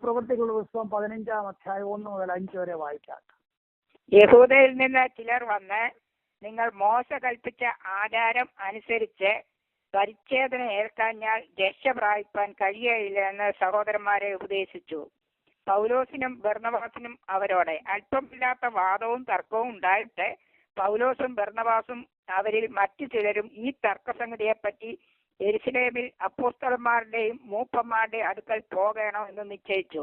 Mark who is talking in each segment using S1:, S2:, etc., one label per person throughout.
S1: പ്രവൃത്തികളുടെ പുസ്തകം 15-ാം അധ്യായം 1 മുതൽ 5 വരെ വായിക്കാം.
S2: യഹൂദയിൽ നിന്ന് ചിലർ വന്ന്, നിങ്ങൾ മോശ കൽപ്പിച്ച ആചാരം അനുസരിച്ച് പരിച്ഛേദന ഏൽക്കാഞ്ഞാൽ രക്ഷ പ്രാപിപ്പാൻ കഴിയുകയില്ല എന്ന് സഹോദരന്മാരെ ഉപദേശിച്ചു. പൗലോസിനും ബർന്നബാസിനും അവരോട് അല്പമില്ലാത്ത വാദവും തർക്കവും ഉണ്ടായിട്ട് പൗലോസും ബർന്നബാസും അവരിൽ മറ്റു ചിലരും ഈ തർക്കസംഗതിയെപ്പറ്റി യെരുശലേമിൽ അപ്പോസ്തലന്മാരുടെയും മൂപ്പന്മാരുടെയും അടുക്കൽ പോകണമെന്ന് നിശ്ചയിച്ചു.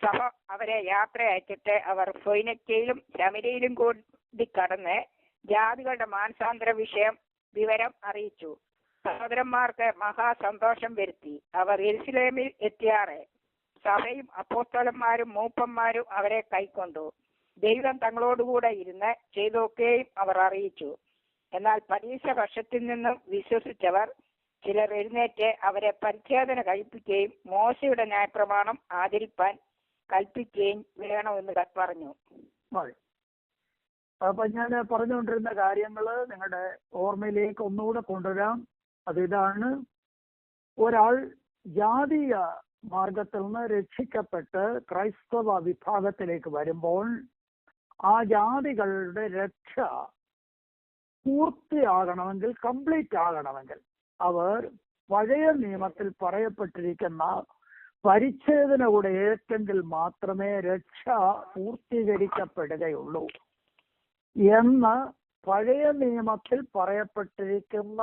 S2: സഭ അവരെ യാത്ര അയച്ചിട്ട് അവർ ഫൊയ്നിക്യയിലും ശമര്യയിലും കൂടി കടന്ന് ജാതികളുടെ മാനസാന്തര വിവരം അറിയിച്ചു. സഹോദരന്മാർക്ക് മഹാസന്തോഷം വരുത്തി. അവർ യെരുശലേമിൽ എത്തിയാറെ സഭയും അപ്പോസ്തലന്മാരും മൂപ്പന്മാരും അവരെ കൈക്കൊണ്ടു. ദൈവം തങ്ങളോടുകൂടെ ഇരുന്ന് ചെയ്തൊക്കെയും അവർ അറിയിച്ചു. എന്നാൽ പരീക്ഷപക്ഷത്തിൽ നിന്നും വിശ്വസിച്ചവർ ചിലർ എഴുന്നേറ്റ് അവരെ പരിച്ഛേദന കഴിപ്പിക്കുകയും മോശയുടെ ന്യായപ്രമാണം ആചരിപ്പാൻ കൽപ്പിക്കുകയും വേണമെന്ന് പറഞ്ഞു.
S1: അപ്പൊ ഞാൻ പറഞ്ഞുകൊണ്ടിരുന്ന കാര്യങ്ങൾ നിങ്ങളുടെ ഓർമ്മയിലേക്ക് ഒന്നുകൂടെ കൊണ്ടുവരാം. അതിതാണ്, ഒരാൾ ജാതീയ മാർഗത്തിൽ നിന്ന് രക്ഷിക്കപ്പെട്ട് ക്രൈസ്തവ വിഭാഗത്തിലേക്ക് വരുമ്പോൾ ആ ജാതികളുടെ രക്ഷ പൂർത്തിയാകണമെങ്കിൽ, കംപ്ലീറ്റ് ആകണമെങ്കിൽ അവർ പഴയ നിയമത്തിൽ പറയപ്പെട്ടിരിക്കുന്ന പരിച്ഛേദന കൂടെ ഏറ്റെങ്കിൽ മാത്രമേ രക്ഷ പൂർത്തീകരിക്കപ്പെടുകയുള്ളൂ എന്ന് പഴയ നിയമത്തിൽ പറയപ്പെട്ടിരിക്കുന്ന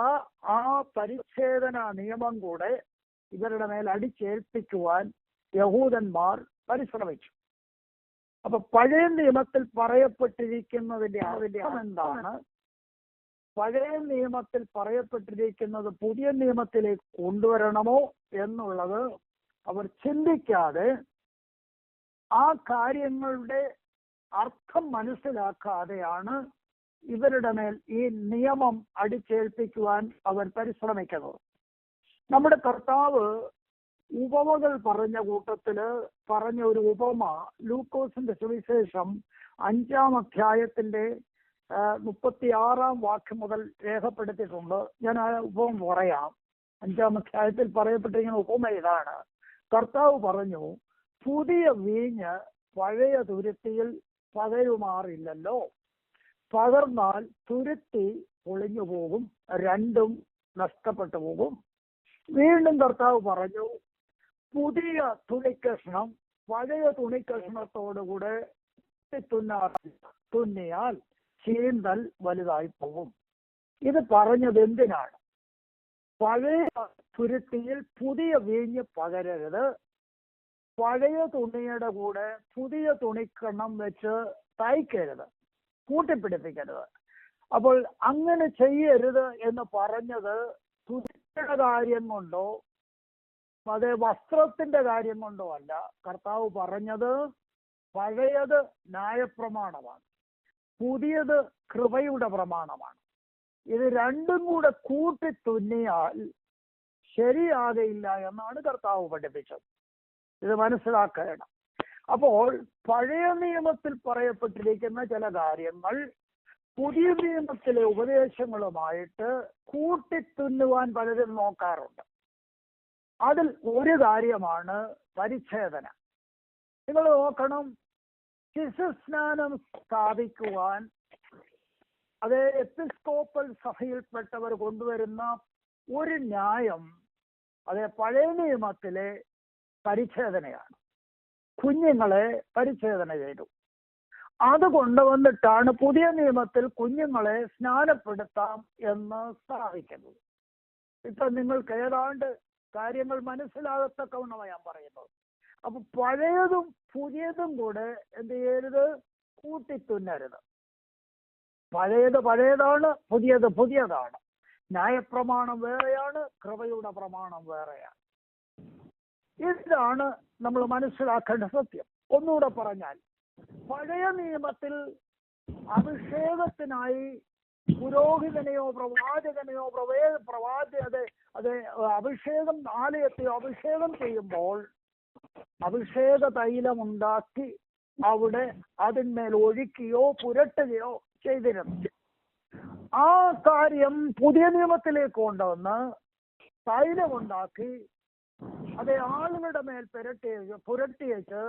S1: ആ പരിച്ഛേദന നിയമം കൂടെ ഇവരുടെ മേൽ അടിച്ചേൽപ്പിക്കുവാൻ യഹൂദന്മാർ പരിശ്രമിച്ചു. അപ്പൊ പഴയ നിയമത്തിൽ പറയപ്പെട്ടിരിക്കുന്നതിന്റെ അർത്ഥം എന്താണ്? പഴയ നിയമത്തിൽ പറയപ്പെട്ടിരിക്കുന്നത് പുതിയ നിയമത്തിലേക്ക് കൊണ്ടുവരണമോ എന്നുള്ളത് അവർ ചിന്തിക്കാതെ, ആ കാര്യങ്ങളുടെ അർത്ഥം മനസ്സിലാക്കാതെയാണ് ഇവരുടെ മേൽ ഈ നിയമം അടിച്ചേൽപ്പിക്കുവാൻ അവർ പരിശ്രമിക്കുന്നത്. നമ്മുടെ കർത്താവ് ഉപമകൾ പറഞ്ഞ കൂട്ടത്തില് പറഞ്ഞ ഒരു ഉപമ ലൂക്കോസിന്റെ സുവിശേഷം 5-ാം അധ്യായത്തിന്റെ 36-ാം വാക്യം മുതൽ രേഖപ്പെടുത്തിയിട്ടുണ്ട്. ഞാൻ ആ ഉപമ പറയാം. 5-ാം അധ്യായത്തിൽ പറയപ്പെട്ടിരിക്കുന്ന ഉപമ ഇതാണ്. കർത്താവ് പറഞ്ഞു, പുതിയ വീഞ്ഞ് പഴയ തുരുത്തിയിൽ പകരുമാറില്ലല്ലോ. പകർന്നാൽ തുരുത്തി പൊളിഞ്ഞു പോകും, രണ്ടും നഷ്ടപ്പെട്ടു പോകും. വീണ്ടും കർത്താവ് പറഞ്ഞു, പുതിയ തുണിക്കഷ്ണം പഴയ തുണിക്കഷ്ണത്തോടുകൂടെ തുന്നിയാൽ ചീന്തൽ വലുതായി പോകും. ഇത് പറഞ്ഞത് എന്തിനാണ്? പഴയ തുരുത്തിയിൽ പുതിയ വീഞ്ഞ് പകരരുത്, പഴയ തുണിയുടെ കൂടെ പുതിയ തുണിക്കണ്ണം വെച്ച് തയ്ക്കരുത്, കൂട്ടിപ്പിടിപ്പിക്കരുത്. അപ്പോൾ അങ്ങനെ ചെയ്യരുത് എന്ന് പറഞ്ഞത് തുണിയുടെ കാര്യം കൊണ്ടോ അതേ വസ്ത്രത്തിന്റെ കാര്യം കൊണ്ടോ അല്ല. കർത്താവ് പറഞ്ഞത് പഴയത് ന്യായപ്രമാണമാണ്, പുതിയത് കൃപയുടെ പ്രമാണമാണ്. ഇത് രണ്ടും കൂടെ കൂട്ടി തുന്നിയാൽ ശരിയാകയില്ല എന്നാണ് കർത്താവ് പഠിപ്പിച്ചത്. ഇത് മനസ്സിലാക്കണം. അപ്പോൾ പഴയ നിയമത്തിൽ പറയപ്പെട്ടിരിക്കുന്ന ചില കാര്യങ്ങൾ പുതിയ നിയമത്തിലെ ഉപദേശങ്ങളുമായിട്ട് കൂട്ടിത്തുന്നുവാൻ പലരും നോക്കാറുണ്ട്. അതിൽ ഒരു കാര്യമാണ് പരിച്ഛേദന. നിങ്ങൾ നോക്കണം, ശിശുസ്നാനം സ്ഥാപിക്കുവാൻ അതേ എപ്പിസ്കോപ്പൽ സഭയിൽപ്പെട്ടവർ കൊണ്ടുവരുന്ന ഒരു ന്യായം അതേ പഴയ നിയമത്തിലെ പരിച്ഛേദനയാണ്. കുഞ്ഞുങ്ങളെ പരിച്ഛേദന ചെയ്തു. അത് കൊണ്ടുവന്നിട്ടാണ് പുതിയ നിയമത്തിൽ കുഞ്ഞുങ്ങളെ സ്നാനപ്പെടുത്താം എന്ന് സ്ഥാപിക്കുന്നത്. ഇപ്പൊ നിങ്ങൾക്ക് ഏതാണ്ട് കാര്യങ്ങൾ മനസ്സിലാകത്തക്കവണ്ണമാണ് ഞാൻ പറയുന്നത്. അപ്പൊ പഴയതും പുതിയതും കൂടെ എന്ത് ചെയ്യരുത്? കൂട്ടിത്തുന്നരുത്. പഴയത് പഴയതാണ്, പുതിയത് പുതിയതാണ്. ന്യായപ്രമാണം വേറെയാണ്, കൃപയുടെ പ്രമാണം വേറെയാണ്. ഇതാണ് നമ്മൾ മനസ്സിലാക്കേണ്ട സത്യം. ഒന്നുകൂടെ പറഞ്ഞാൽ, പഴയ നിയമത്തിൽ അഭിഷേകത്തിനായി പുരോഹിതനെയോ പ്രവാചകനെയോ അതെ അഭിഷേകം ആലയത്തെ അഭിഷേകം ചെയ്യുമ്പോൾ അഭിഷേക തൈലം ഉണ്ടാക്കി അവിടെ അതിന്മേൽ ഒഴിക്കുകയോ പുരട്ടുകയോ ചെയ്തിരുന്നു. ആ കാര്യം പുതിയ നിയമത്തിലേക്ക് കൊണ്ടുവന്ന് തൈലമുണ്ടാക്കി അതേ ആളുകളുടെ മേൽ പുരട്ടിയേച്ച്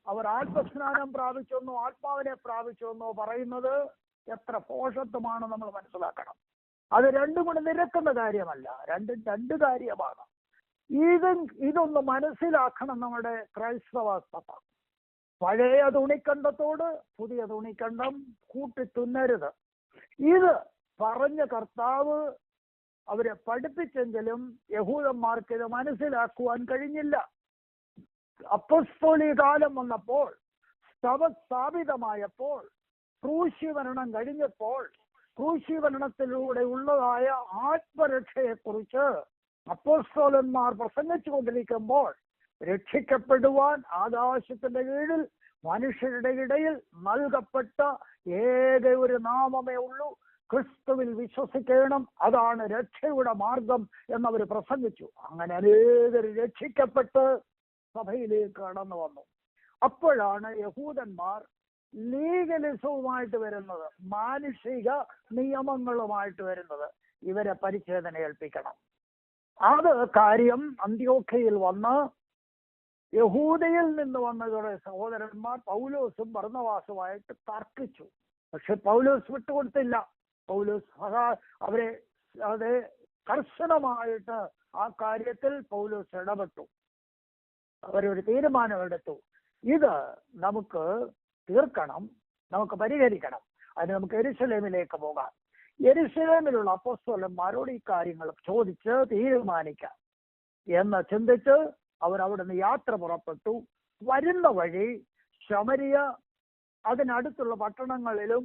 S1: അവർ ആത്മസ്നാനം പ്രാപിച്ചെന്നോ ആത്മാവിനെ പ്രാപിച്ചെന്നോ പറയുന്നത് എത്ര പോഷത്വമാണ് നമ്മൾ മനസ്സിലാക്കണം. അത് രണ്ടും കൂടെ നിരക്കുന്ന കാര്യമല്ല, രണ്ട് കാര്യമാണ്. ഇതൊന്ന് മനസ്സിലാക്കണം നമ്മുടെ ക്രൈസ്തവ സഭ. പഴയ തുണിക്കണ്ടത്തോട് പുതിയ തുണിക്കണ്ടം കൂട്ടി തുന്നരുത്. ഇത് പറഞ്ഞ കർത്താവ് അവരെ പഠിപ്പിച്ചെങ്കിലും യഹൂദന്മാർക്ക് ഇത് മനസ്സിലാക്കുവാൻ കഴിഞ്ഞില്ല. അപ്പോസ്തോലിക കാലം വന്നപ്പോൾ, സഭ സ്ഥാപിതമായപ്പോൾ, ക്രൂശീകരണം കഴിഞ്ഞപ്പോൾ, ക്രൂശീകരണത്തിലൂടെ ഉള്ളതായ ആത്മരക്ഷയെക്കുറിച്ച് അപ്പോസ്തലന്മാർ പ്രസംഗിച്ചു കൊണ്ടിരിക്കുമ്പോൾ, രക്ഷിക്കപ്പെടുവാൻ ആകാശത്തിന്റെ കീഴിൽ മനുഷ്യരുടെ ഇടയിൽ നൽകപ്പെട്ട ഏക ഒരു നാമമേ ഉള്ളൂ, ക്രിസ്തുവിൽ വിശ്വസിക്കണം, അതാണ് രക്ഷയുടെ മാർഗം എന്നവർ പ്രസംഗിച്ചു. അങ്ങനെ അനേകർ രക്ഷിക്കപ്പെട്ട് സഭയിലേക്ക് കടന്നു വന്നു. അപ്പോഴാണ് യഹൂദന്മാർ ലീഗലിസവുമായിട്ട് വരുന്നത്, മാനുഷിക നിയമങ്ങളുമായിട്ട് വരുന്നത്. ഇവരെ പരിച്ഛേദന ഏൽപ്പിക്കണം. അത് കാര്യം അന്ത്യോഖ്യയിൽ വന്ന് യഹൂദയിൽ നിന്ന് വന്ന കുറെ സഹോദരന്മാർ പൗലോസും ബർന്നബാസുമായിട്ട് തർക്കിച്ചു. പക്ഷെ പൗലോസ് വിട്ടുകൊടുത്തില്ല. പൗലോസ് അവരെ അത് കർശനമായിട്ട് ആ കാര്യത്തിൽ പൗലോസ് ഇടപെട്ടു. അവരൊരു തീരുമാനമെടുത്തു, ഇത് നമുക്ക് തീർക്കണം, നമുക്ക് പരിഹരിക്കണം. അതിന് നമുക്ക് യെരുശലേമിലേക്ക് പോകാം. യെരുശലേമിലുള്ള അപ്പോസ്തലന്മാരോട് ഈ കാര്യങ്ങൾ ചോദിച്ച് തീരുമാനിക്കാം എന്ന് ചിന്തിച്ച് അവർ അവിടുന്ന് യാത്ര പുറപ്പെട്ടു. വരുന്ന വഴി ശമരിയ, അതിനടുത്തുള്ള പട്ടണങ്ങളിലും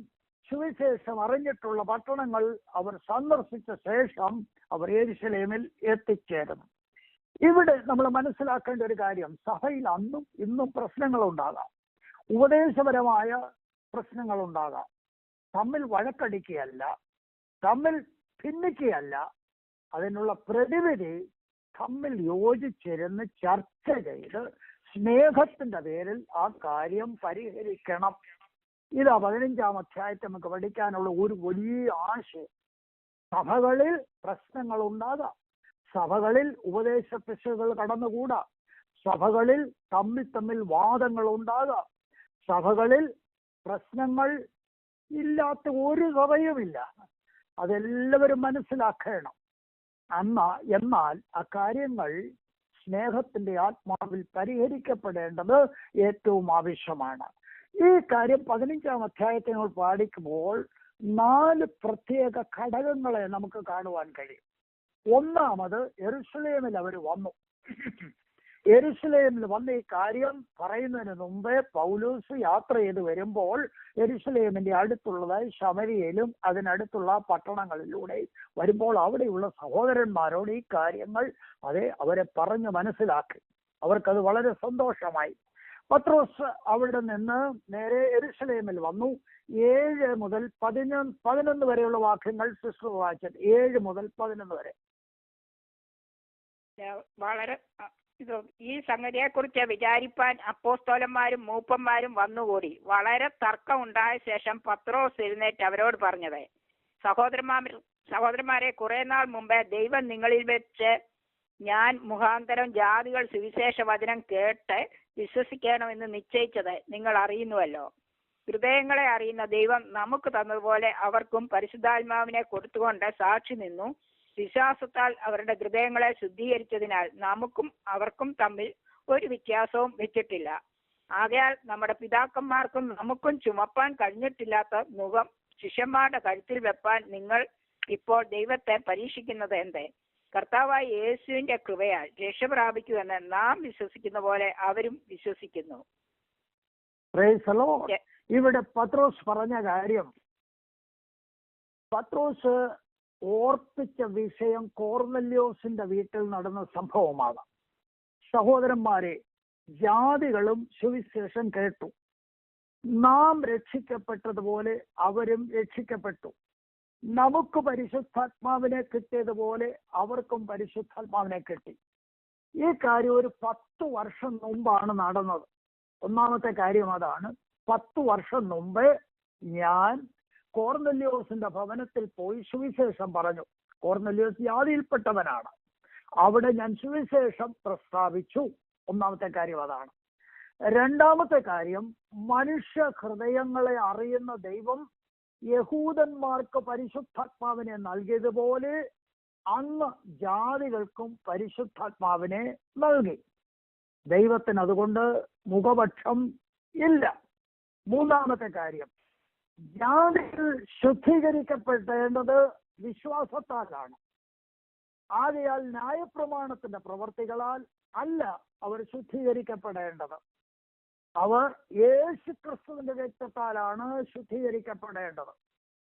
S1: സുവിശേഷം അറിഞ്ഞിട്ടുള്ള പട്ടണങ്ങൾ അവർ സന്ദർശിച്ച ശേഷം അവർ യെരുശലേമിൽ എത്തിച്ചേരുന്നു. ഇവിടെ നമ്മൾ മനസ്സിലാക്കേണ്ട ഒരു കാര്യം, സഭയിൽ അന്നും ഇന്നും പ്രശ്നങ്ങളുണ്ടാകാം, ഉപദേശപരമായ പ്രശ്നങ്ങളുണ്ടാകാം. തമ്മിൽ വഴക്കടിക്കുകയല്ല, തമ്മിൽ ഭിന്നിക്കുകയല്ല, അതിനുള്ള പ്രതിവിധി തമ്മിൽ യോജിച്ചിരുന്ന് ചർച്ച ചെയ്ത് സ്നേഹത്തിന്റെ പേരിൽ ആ കാര്യം പരിഹരിക്കണം. ഇതാ 15-ാം അധ്യായത്തിൽ നമുക്ക് പഠിക്കാനുള്ള ഒരു വലിയ ആശയം. സഭകളിൽ പ്രശ്നങ്ങൾ ഉണ്ടാകാം, സഭകളിൽ ഉപദേശ പിശകുകൾ കടന്നുകൂടാം, സഭകളിൽ തമ്മിൽ വാദങ്ങൾ ഉണ്ടാകാം, സഭകളിൽ പ്രശ്നങ്ങൾ ഇല്ലാത്ത ഒരു സഭയുമില്ല. അതെല്ലാവരും മനസ്സിലാക്കണം. എന്നാൽ ആ കാര്യങ്ങൾ സ്നേഹത്തിന്റെ ആത്മാവിൽ പരിഹരിക്കപ്പെടേണ്ടത് ഏറ്റവും ആവശ്യമാണ്. ഈ കാര്യം 15-ാം അധ്യായത്തിൽ നമ്മൾ പഠിക്കുമ്പോൾ 4 പ്രത്യേക ഘടകങ്ങളെ നമുക്ക് കാണുവാൻ കഴിയും. ഒന്നാമത്, യെരുശലേമിൽ അവർ വന്നു. യെരുശലേമിൽ വന്ന് ഈ കാര്യം പറയുന്നതിന് മുമ്പേ പൗലോസ് യാത്ര ചെയ്ത് വരുമ്പോൾ യെരുശലേമിന്റെ അടുത്തുള്ളതായി ശമരിയയിലും അതിനടുത്തുള്ള പട്ടണങ്ങളിലൂടെ വരുമ്പോൾ അവിടെയുള്ള സഹോദരന്മാരോട് ഈ കാര്യങ്ങൾ അവരെ പറഞ്ഞു മനസ്സിലാക്കി. അവർക്കത് വളരെ സന്തോഷമായി. പത്രോസ് അവിടെ നിന്ന് നേരെ യെരുശലേമിൽ വന്നു. 7 മുതൽ 11 വരെയുള്ള വാക്യങ്ങൾ സിസ്റ്റർ വായിച്ചത്. 7 മുതൽ 11 വരെ.
S2: വളരെ ഈ സംഗതിയെ കുറിച്ച് വിചാരിപ്പാൻ അപ്പോസ്തലന്മാരും മൂപ്പന്മാരും വന്നുകൂടി. വളരെ തർക്കം ഉണ്ടായ ശേഷം പത്രോസ് എഴുന്നേറ്റ് അവരോട് പറഞ്ഞത്, സഹോദരന്മാരെ, കുറെ നാൾ മുമ്പേ ദൈവം നിങ്ങളിൽ വെച്ച് ഞാൻ മുഖാന്തരം ജാതികൾ സുവിശേഷ വചനം കേട്ട് വിശ്വസിക്കണമെന്ന് നിശ്ചയിച്ചത് നിങ്ങൾ അറിയുന്നുവല്ലോ. ഹൃദയങ്ങളെ അറിയുന്ന ദൈവം നമുക്ക് തന്നതുപോലെ അവർക്കും പരിശുദ്ധാത്മാവിനെ കൊടുത്തുകൊണ്ട് സാക്ഷി നിന്നു. വിശ്വാസത്താൽ അവരുടെ ഹൃദയങ്ങളെ ശുദ്ധീകരിച്ചതിനാൽ നമുക്കും അവർക്കും തമ്മിൽ ഒരു വ്യത്യാസവും വെച്ചിട്ടില്ല. ആകയാൽ നമ്മുടെ പിതാക്കന്മാർക്കും നമുക്കും ചുമപ്പാൻ കഴിഞ്ഞിട്ടില്ലാത്ത മുഖം ശിഷ്യന്മാരുടെ കഴുത്തിൽ വെപ്പാൻ നിങ്ങൾ ഇപ്പോൾ ദൈവത്തെ പരീക്ഷിക്കുന്നത് എന്തേ? കർത്താവായ യേശുവിന്റെ കൃപയാൽ രക്ഷ പ്രാപിക്കുമെന്ന് നാം വിശ്വസിക്കുന്ന പോലെ അവരും വിശ്വസിക്കുന്നു.
S1: ഇവിടെ പത്രോസ് പറഞ്ഞ കാര്യം, പത്രോസ് ഓർപ്പിച്ച വിഷയം കോർന്നല്യോസിന്റെ വീട്ടിൽ നടന്ന സംഭവമാണ്. സഹോദരന്മാരെ, ജാതികളും സുവിശേഷം കേട്ടു. നാം രക്ഷിക്കപ്പെട്ടതുപോലെ അവരും രക്ഷിക്കപ്പെട്ടു. നമുക്ക് പരിശുദ്ധാത്മാവിനെ കിട്ടിയതുപോലെ അവർക്കും പരിശുദ്ധാത്മാവിനെ കിട്ടി. ഈ കാര്യം ഒരു 10 വർഷം മുമ്പാണ് നടന്നത്. ഒന്നാമത്തെ കാര്യം അതാണ്. 10 വർഷം മുമ്പ് ഞാൻ കോർന്നല്യോസിന്റെ ഭവനത്തിൽ പോയി സുവിശേഷം പറഞ്ഞു. കോർന്നല്യോസ് ജാതിയിൽപ്പെട്ടവനാണ്. അവിടെ ഞാൻ സുവിശേഷം പ്രസ്താവിച്ചു. ഒന്നാമത്തെ കാര്യം അതാണ്. രണ്ടാമത്തെ കാര്യം, മനുഷ്യ ഹൃദയങ്ങളെ അറിയുന്ന ദൈവം യഹൂദന്മാർക്ക് പരിശുദ്ധാത്മാവിനെ നൽകിയതുപോലെ അന്ന് ജാതികൾക്കും പരിശുദ്ധാത്മാവിനെ നൽകി. ദൈവത്തിന് അതുകൊണ്ട് മുഖപക്ഷം ഇല്ല. മൂന്നാമത്തെ കാര്യം, ജാതികൾ ശുദ്ധീകരിക്കപ്പെടേണ്ടത് വിശ്വാസത്താലാണ്. ആകയാൽ ന്യായപ്രമാണത്തിന്റെ പ്രവർത്തികളാൽ അല്ല അവർ ശുദ്ധീകരിക്കപ്പെടേണ്ടത്. അവർ യേശുക്രിസ്തുവിന്റെ രക്തത്താലാണ് ശുദ്ധീകരിക്കപ്പെടേണ്ടത്.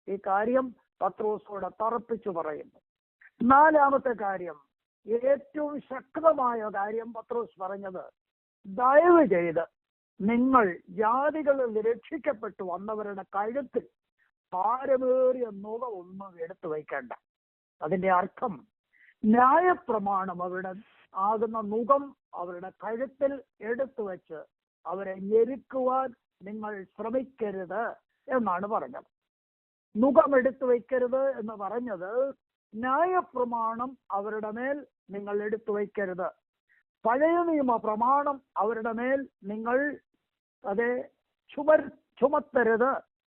S1: ഈ കാര്യം പത്രോസോട് തറപ്പിച്ചു പറയുന്നു. നാലാമത്തെ കാര്യം, ഏറ്റവും ശക്തമായ കാര്യം പത്രോസ് പറഞ്ഞത്, ദയവ് ചെയ്ത് നിങ്ങൾ ജാതികളിൽ രക്ഷിക്കപ്പെട്ടു വന്നവരുടെ കഴുത്തിൽ ഭാരമേറിയ നുക ഒന്നും എടുത്തു വയ്ക്കേണ്ട. അതിന്റെ അർത്ഥം, ന്യായപ്രമാണം അവരുടെ ആകുന്ന നുകം അവരുടെ കഴുത്തിൽ എടുത്തു വെച്ച് അവരെ ഞെരുക്കുവാൻ നിങ്ങൾ ശ്രമിക്കരുത് എന്നാണ് പറഞ്ഞത്. നുകം എടുത്തു വയ്ക്കരുത് എന്ന് പറഞ്ഞത്, ന്യായപ്രമാണം അവരുടെ മേൽ നിങ്ങൾ എടുത്തു വയ്ക്കരുത്. പഴയ നിയമ പ്രമാണം അവരുടെ മേൽ നിങ്ങൾ ചുമത്തരുത്.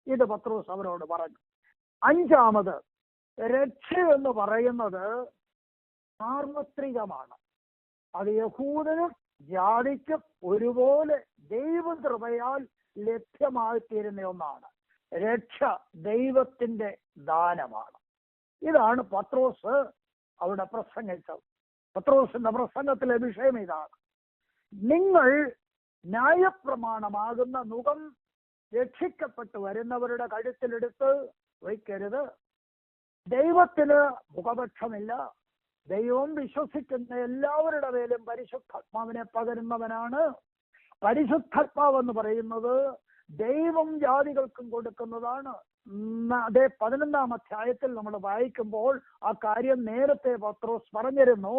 S1: ഇത് പത്രോസ് അവരോട് പറഞ്ഞു. അഞ്ചാമത്, രക്ഷ എന്ന് പറയുന്നത് സാർവത്രികമാണ്. അത് യഹൂദനും ജാതിക്കും ഒരുപോലെ ദൈവകൃപയാൽ ലഭ്യമായിത്തീരുന്ന ഒന്നാണ്. രക്ഷ ദൈവത്തിന്റെ ദാനമാണ്. ഇതാണ് പത്രോസ് അവിടെ പ്രസംഗിച്ചത്. പത്രോസിന്റെ പ്രസംഗത്തിലെ വിഷയം ഇതാണ്. നിങ്ങൾ ന്യായപ്രമാണമാകുന്ന നുകം രക്ഷിക്കപ്പെട്ടു വരുന്നവരുടെ കഴുത്തിലെടുത്ത് വയ്ക്കരുത്. ദൈവത്തിന് മുഖപക്ഷമില്ല. ദൈവം വിശ്വസിക്കുന്ന എല്ലാവരുടെ മേലും പരിശുദ്ധാത്മാവിനെ പകരുന്നവനാണ്. പരിശുദ്ധാത്മാവ് എന്ന് പറയുന്നത് ദൈവം ജാതികൾക്കും കൊടുക്കുന്നതാണ്. അതേ 11-ാം അധ്യായത്തിൽ നമ്മൾ വായിക്കുമ്പോൾ ആ കാര്യം നേരത്തെ പത്രോസ് പറഞ്ഞിരുന്നു.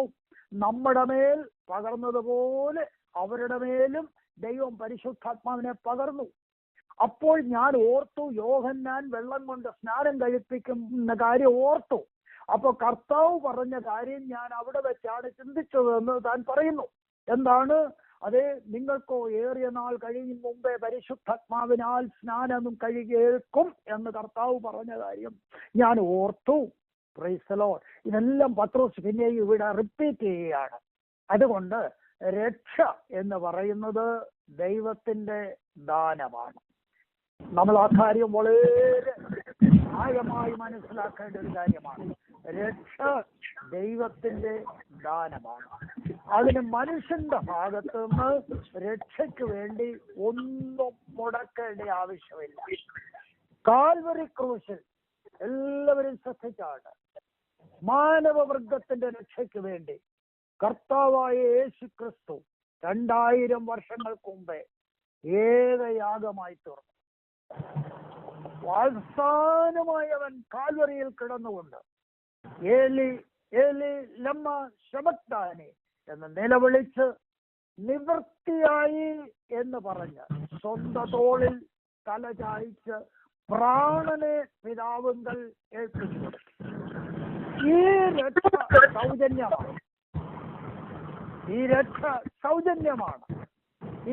S1: നമ്മുടെ മേൽ പകർന്നതുപോലെ അവരുടെ മേലും ദൈവം പരിശുദ്ധാത്മാവിനെ പകർന്നു. അപ്പോൾ ഞാൻ ഓർത്തു, യോഹന്നാൻ വെള്ളം കൊണ്ട് സ്നാനം കഴിപ്പിക്കുന്ന കാര്യം ഓർത്തു. അപ്പൊ കർത്താവ് പറഞ്ഞ കാര്യം ഞാൻ അവിടെ വെച്ചാണ് ചിന്തിച്ചതെന്ന് താൻ പറയുന്നു. എന്താണ്? അതെ, നിങ്ങൾക്കോ ഏറിയ നാൾ കഴിയും മുമ്പേ പരിശുദ്ധാത്മാവിനാൽ സ്നാനം കഴുകിയേൽക്കും എന്ന് കർത്താവ് പറഞ്ഞ കാര്യം ഞാൻ ഓർത്തു. Price the Lord. ഇതെല്ലാം പത്രോസ് പിന്നെയും ഇവിടെ റിപ്പീറ്റ് ചെയ്യുകയാണ്. അതുകൊണ്ട് രക്ഷ എന്ന് പറയുന്നത് ദൈവത്തിന്റെ ദാനമാണ്. നമ്മൾ ആ കാര്യം വളരെ ന്യായമായി മനസ്സിലാക്കേണ്ട ഒരു കാര്യമാണ്. രക്ഷ ദൈവത്തിന്റെ ദാനമാണ്. അതിന് മനുഷ്യന്റെ ഭാഗത്ത് നിന്ന് രക്ഷയ്ക്ക് വേണ്ടി ഒന്നും മുടക്കേണ്ട ആവശ്യമില്ല. കാൽവറി ക്രൂശിൽ എല്ലാവരും ശ്രദ്ധിച്ചാണ്, മാനവവർഗത്തിന്റെ രക്ഷയ്ക്ക് വേണ്ടി കർത്താവായ യേശു ക്രിസ്തു 2000 വർഷങ്ങൾക്ക് മുമ്പേ ഏകയാഗമായി തീർന്നു. അവസാനമായി അവൻ കാൽവറിയിൽ കിടന്നുകൊണ്ട് ഏലി ഏലി ലമ്മ ശബക്താനി എന്ന് നിലവിളിച്ച് നിവൃത്തിയായി എന്ന് പറഞ്ഞ് സ്വന്തം തോളിൽ തല ചായ്ച്ച് പ്രാണനെ പിതാവുങ്കൽ ഏൽപ്പിച്ചു. ഈ രക്ഷ സൗജന്യമാണ്. ഈ രക്ഷ സൗജന്യമാണ്.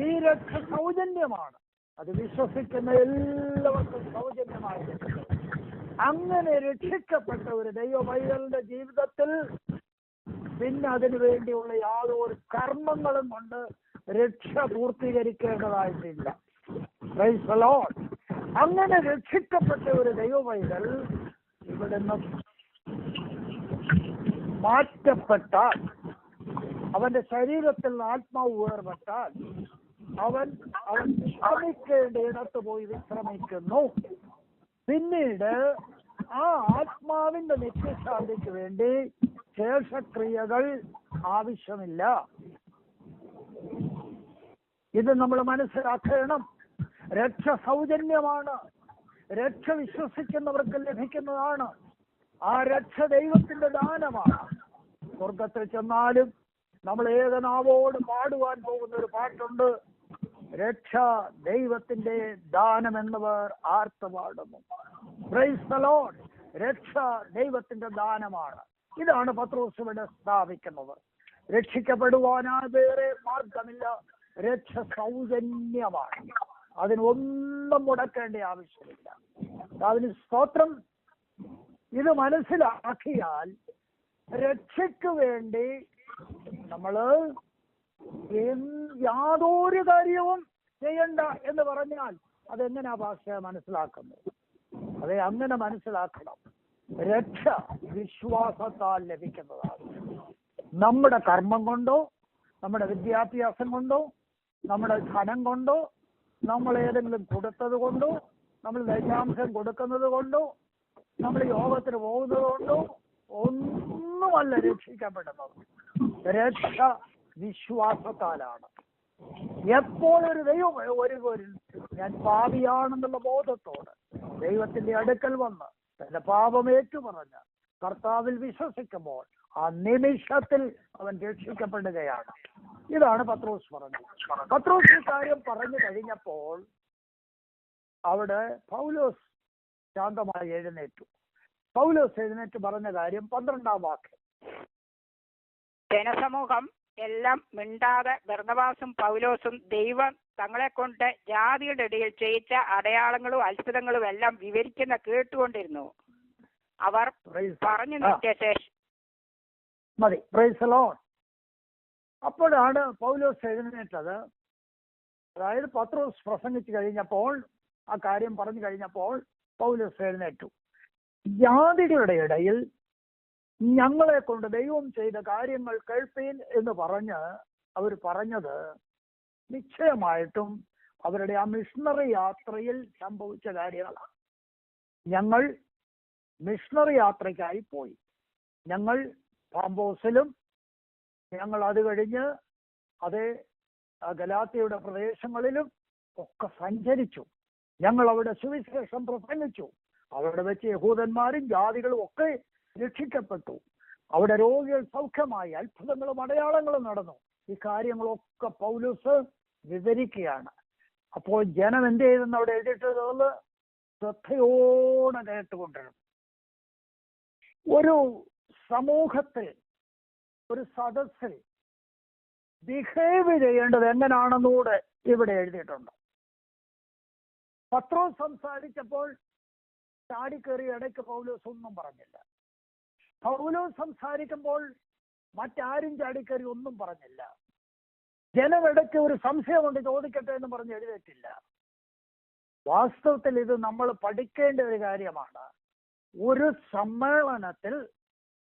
S1: ഈ രക്ഷ സൗജന്യമാണ്. അത് വിശ്വസിക്കുന്ന എല്ലാവർക്കും സൗജന്യമായിരിക്കും. അങ്ങനെ രക്ഷിക്കപ്പെട്ട ഒരു ദൈവമൈതലിന്റെ ജീവിതത്തിൽ പിന്നെ അതിനു വേണ്ടിയുള്ള യാതൊരു കർമ്മങ്ങളും കൊണ്ട് രക്ഷ പൂർത്തീകരിക്കേണ്ടതായിട്ടില്ല. Price the Lord. അങ്ങനെ രക്ഷിക്കപ്പെട്ട ഒരു ദൈവമൈതൽ ഇവിടുന്ന് മാറ്റപ്പെട്ടാൽ, അവന്റെ ശരീരത്തിൽ ആത്മാവ് വേർപെട്ടാൽ അവൻ വിശ്രമിക്കേണ്ട ഇടത്ത് പോയി വിശ്രമിക്കുന്നു. പിന്നീട് ആ ആത്മാവിന്റെ നിത്യശാന്തിക്ക് വേണ്ടി ശേഷക്രിയകൾ ആവശ്യമില്ല. ഇത് നമ്മൾ മനസ്സിലാക്കണം. രക്ഷ സൗജന്യമാണ്. രക്ഷ വിശ്വസിക്കുന്നവർക്ക് ലഭിക്കുന്നതാണ്. ആ രക്ഷ ദൈവത്തിന്റെ ദാനമാണ്. സ്വർഗത്തിൽ ചെന്നാലും നമ്മൾ ഏകനാവോട് പാടുവാൻ പോകുന്ന ഒരു പാട്ടുണ്ട്. രക്ഷ ദൈവത്തിന്റെ ദാനമെന്നവർ ആർത്ത് പാടുന്നു. Price the Lord. രക്ഷ ദൈവത്തിന്റെ ദാനമാണ്. ഇതാണ് പത്രോസ് ഇവിടെ സ്ഥാപിക്കുന്നത്. രക്ഷിക്കപ്പെടുവാനാ വേറെ മാർഗമില്ല, രക്ഷ സൗജന്യമാണ്, അതിനൊന്നും മുടക്കേണ്ട ആവശ്യമില്ല. അതിന് സ്തോത്രം. ഇത് മനസ്സിലാക്കിയാൽ രക്ഷയ്ക്ക് വേണ്ടി നമ്മള് യാതൊരു കാര്യവും ചെയ്യണ്ട എന്ന് പറഞ്ഞാൽ അതെങ്ങനെയാ ഭാഷ മനസ്സിലാക്കുന്നത്? അതെ, അങ്ങനെ മനസ്സിലാക്കണം. രക്ഷ വിശ്വാസത്താൽ ലഭിക്കുന്നതാണ്. നമ്മുടെ കർമ്മം കൊണ്ടോ, നമ്മുടെ വിദ്യാഭ്യാസം കൊണ്ടോ, നമ്മുടെ ധനം കൊണ്ടോ, നമ്മൾ ഏതെങ്കിലും കൊടുത്തത് കൊണ്ടോ, നമ്മൾ ദശാംശം കൊടുക്കുന്നത് കൊണ്ടോ, നമ്മൾ യോഗത്തിന് പോകുന്നത് കൊണ്ടോ ഒന്നുമല്ല രക്ഷിക്കപ്പെടുന്നത്. രക്ഷ വിശ്വാസത്താലാണ്. എപ്പോഴൊരു ദൈവം ഒരു ഞാൻ പാപിയാണെന്നുള്ള ബോധത്തോട് ദൈവത്തിന്റെ അടുക്കൽ വന്ന് തന്റെ പാപമേറ്റു പറഞ്ഞ് കർത്താവിൽ വിശ്വസിക്കുമ്പോൾ ആ നിമിഷത്തിൽ അവൻ രക്ഷിക്കപ്പെടുകയാണ്. ഇതാണ് പത്രോസ് പറഞ്ഞത്. പത്രോസ് ഈ കാര്യം പറഞ്ഞു കഴിഞ്ഞപ്പോൾ അവിടെ പൗലോസ് ശാന്തമായി എഴുന്നേറ്റു. പൗലോസ് എഴുന്നേറ്റ് പറഞ്ഞ കാര്യം 12-ാം വാക്യം.
S2: ജനസമൂഹം എല്ലാം മിണ്ടാതെ ബർന്നബാസും പൗലോസും ദൈവം തങ്ങളെ കൊണ്ട് ജാതിയുടെ ഇടയിൽ ചെയ്യിച്ച അടയാളങ്ങളും അത്ഭുതങ്ങളും എല്ലാം വിവരിക്കുന്ന കേട്ടുകൊണ്ടിരുന്നു. അവർ പറഞ്ഞു നിർത്തിയ ശേഷം
S1: മതി. Price the Lord. അപ്പോഴാണ് പൗലോസ് എഴുന്നേറ്റത്. അതായത് പത്രോസ് പ്രസംഗിച്ചു കഴിഞ്ഞപ്പോൾ, ആ കാര്യം പറഞ്ഞു കഴിഞ്ഞപ്പോൾ പൗലോസ് എഴുന്നേറ്റു. ജാതികളുടെ ഇടയിൽ ഞങ്ങളെ കൊണ്ട് ദൈവം ചെയ്ത കാര്യങ്ങൾ കേൾപ്പീൻ എന്ന് പറഞ്ഞ് അവർ പറഞ്ഞത് നിശ്ചയമായിട്ടും അവരുടെ ആ മിഷണറി യാത്രയിൽ സംഭവിച്ച കാര്യങ്ങളാണ്. ഞങ്ങൾ മിഷണറി യാത്രയ്ക്കായി പോയി. ഞങ്ങൾ പാമ്പോസിലും ഞങ്ങൾ അത് കഴിഞ്ഞ് അതേ ഗലാത്യയുടെ പ്രദേശങ്ങളിലും ഒക്കെ സഞ്ചരിച്ചു. ഞങ്ങൾ അവിടെ സുവിശേഷം പ്രസംഗിച്ചു. അവിടെ വെച്ച് യഹൂദന്മാരും ജാതികളും ഒക്കെ രക്ഷിക്കപ്പെട്ടു. അവിടെ രോഗികൾ സൗഖ്യമായി, അത്ഭുതങ്ങളും അടയാളങ്ങളും നടന്നു. ഈ കാര്യങ്ങളൊക്കെ പൗലോസ് വിവരിക്കുകയാണ്. അപ്പോൾ ജനം എന്ത് ചെയ്തെന്ന് അവിടെ എഴുതിയിട്ടുള്ളത് ശ്രദ്ധയോടെ കേട്ടുകൊണ്ടിരുന്നു. ഒരു സമൂഹത്തിൽ, ഒരു സദസ്സിൽ ബിഹേവ് ചെയ്യേണ്ടത് എങ്ങനെയാണെന്നൂടെ ഇവിടെ എഴുതിയിട്ടുണ്ട്. പത്രോസ് സംസാരിച്ചപ്പോൾ ചാടിക്കേറി ഇടയ്ക്ക് പൗലോസ് ഒന്നും പറഞ്ഞില്ല. പൗലോസ് സംസാരിക്കുമ്പോൾ മറ്റാരും ചാടിക്കേറി ഒന്നും പറഞ്ഞില്ല. ജനമിടയ്ക്ക് ഒരു സംശയമുണ്ട്, ചോദിക്കട്ടെ എന്ന് പറഞ്ഞ് എഴുതിയിട്ടില്ല. വാസ്തവത്തിൽ ഇത് നമ്മൾ പഠിക്കേണ്ട ഒരു കാര്യമാണ്. ഒരു സമ്മേളനത്തിൽ,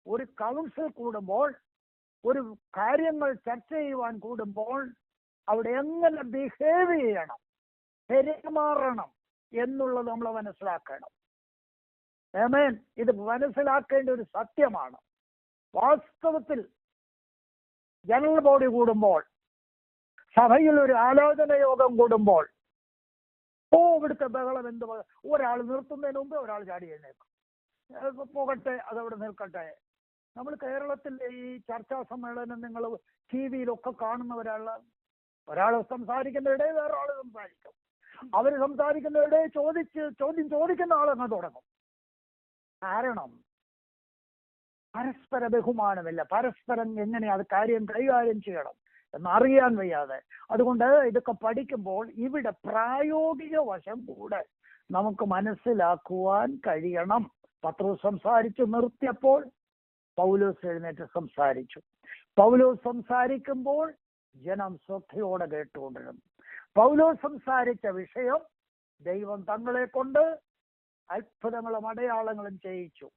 S1: ഒരു കൗൺസിൽ കൂടുമ്പോൾ, ഒരു കാര്യങ്ങൾ ചർച്ച ചെയ്യുവാൻ കൂടുമ്പോൾ അവിടെ എങ്ങനെ ബിഹേവ് ചെയ്യണം, പെരുമാറണം എന്നുള്ളത് നമ്മൾ മനസ്സിലാക്കണം. ആമേൻ. ഇത് മനസ്സിലാക്കേണ്ട ഒരു സത്യമാണ്. വാസ്തവത്തിൽ ജനറൽ ബോഡി കൂടുമ്പോൾ, സഭയിൽ ഒരു ആലോചന യോഗം കൂടുമ്പോൾ, ഇവിടുത്തെ ബഹളം എന്ത്, ഒരാൾ നിർത്തുന്നതിന് മുമ്പ് ഒരാൾ ചാടി എഴുന്നേക്കും. പോകട്ടെ, അതവിടെ നിൽക്കട്ടെ. നമ്മൾ കേരളത്തിൽ ഈ ചർച്ചാ സമ്മേളനം നിങ്ങൾ TV-യിലൊക്കെ കാണുന്നവരാണ്. ഒരാൾ സംസാരിക്കുന്നതിടെ വേറൊരാൾ സംസാരിക്കും. അവർ സംസാരിക്കുന്നതിടെ ചോദ്യം ചോദിക്കുന്ന ആളെന്ന് തുടങ്ങും. കാരണം പരസ്പര ബഹുമാനമില്ല. പരസ്പരം എങ്ങനെ അത് കാര്യം കൈകാര്യം ചെയ്യണം എന്നറിയാൻ വയ്യാതെ. അതുകൊണ്ട് ഇതൊക്കെ പഠിക്കുമ്പോൾ ഇവിടെ പ്രായോഗിക വശം കൂടെ നമുക്ക് മനസ്സിലാക്കുവാൻ കഴിയണം. പത്രോസ് സംസാരിച്ചു നിർത്തിയപ്പോൾ പൗലോസ് എഴുന്നേറ്റ് സംസാരിച്ചു. പൗലോസ് സംസാരിക്കുമ്പോൾ ജനം ശ്രദ്ധയോടെ കേട്ടുകൊണ്ടിരുന്നു. പൗലോസ് സംസാരിച്ച വിഷയം ദൈവം തങ്ങളെ കൊണ്ട് അത്ഭുതങ്ങളും അടയാളങ്ങളും ചെയ്യിച്ചു.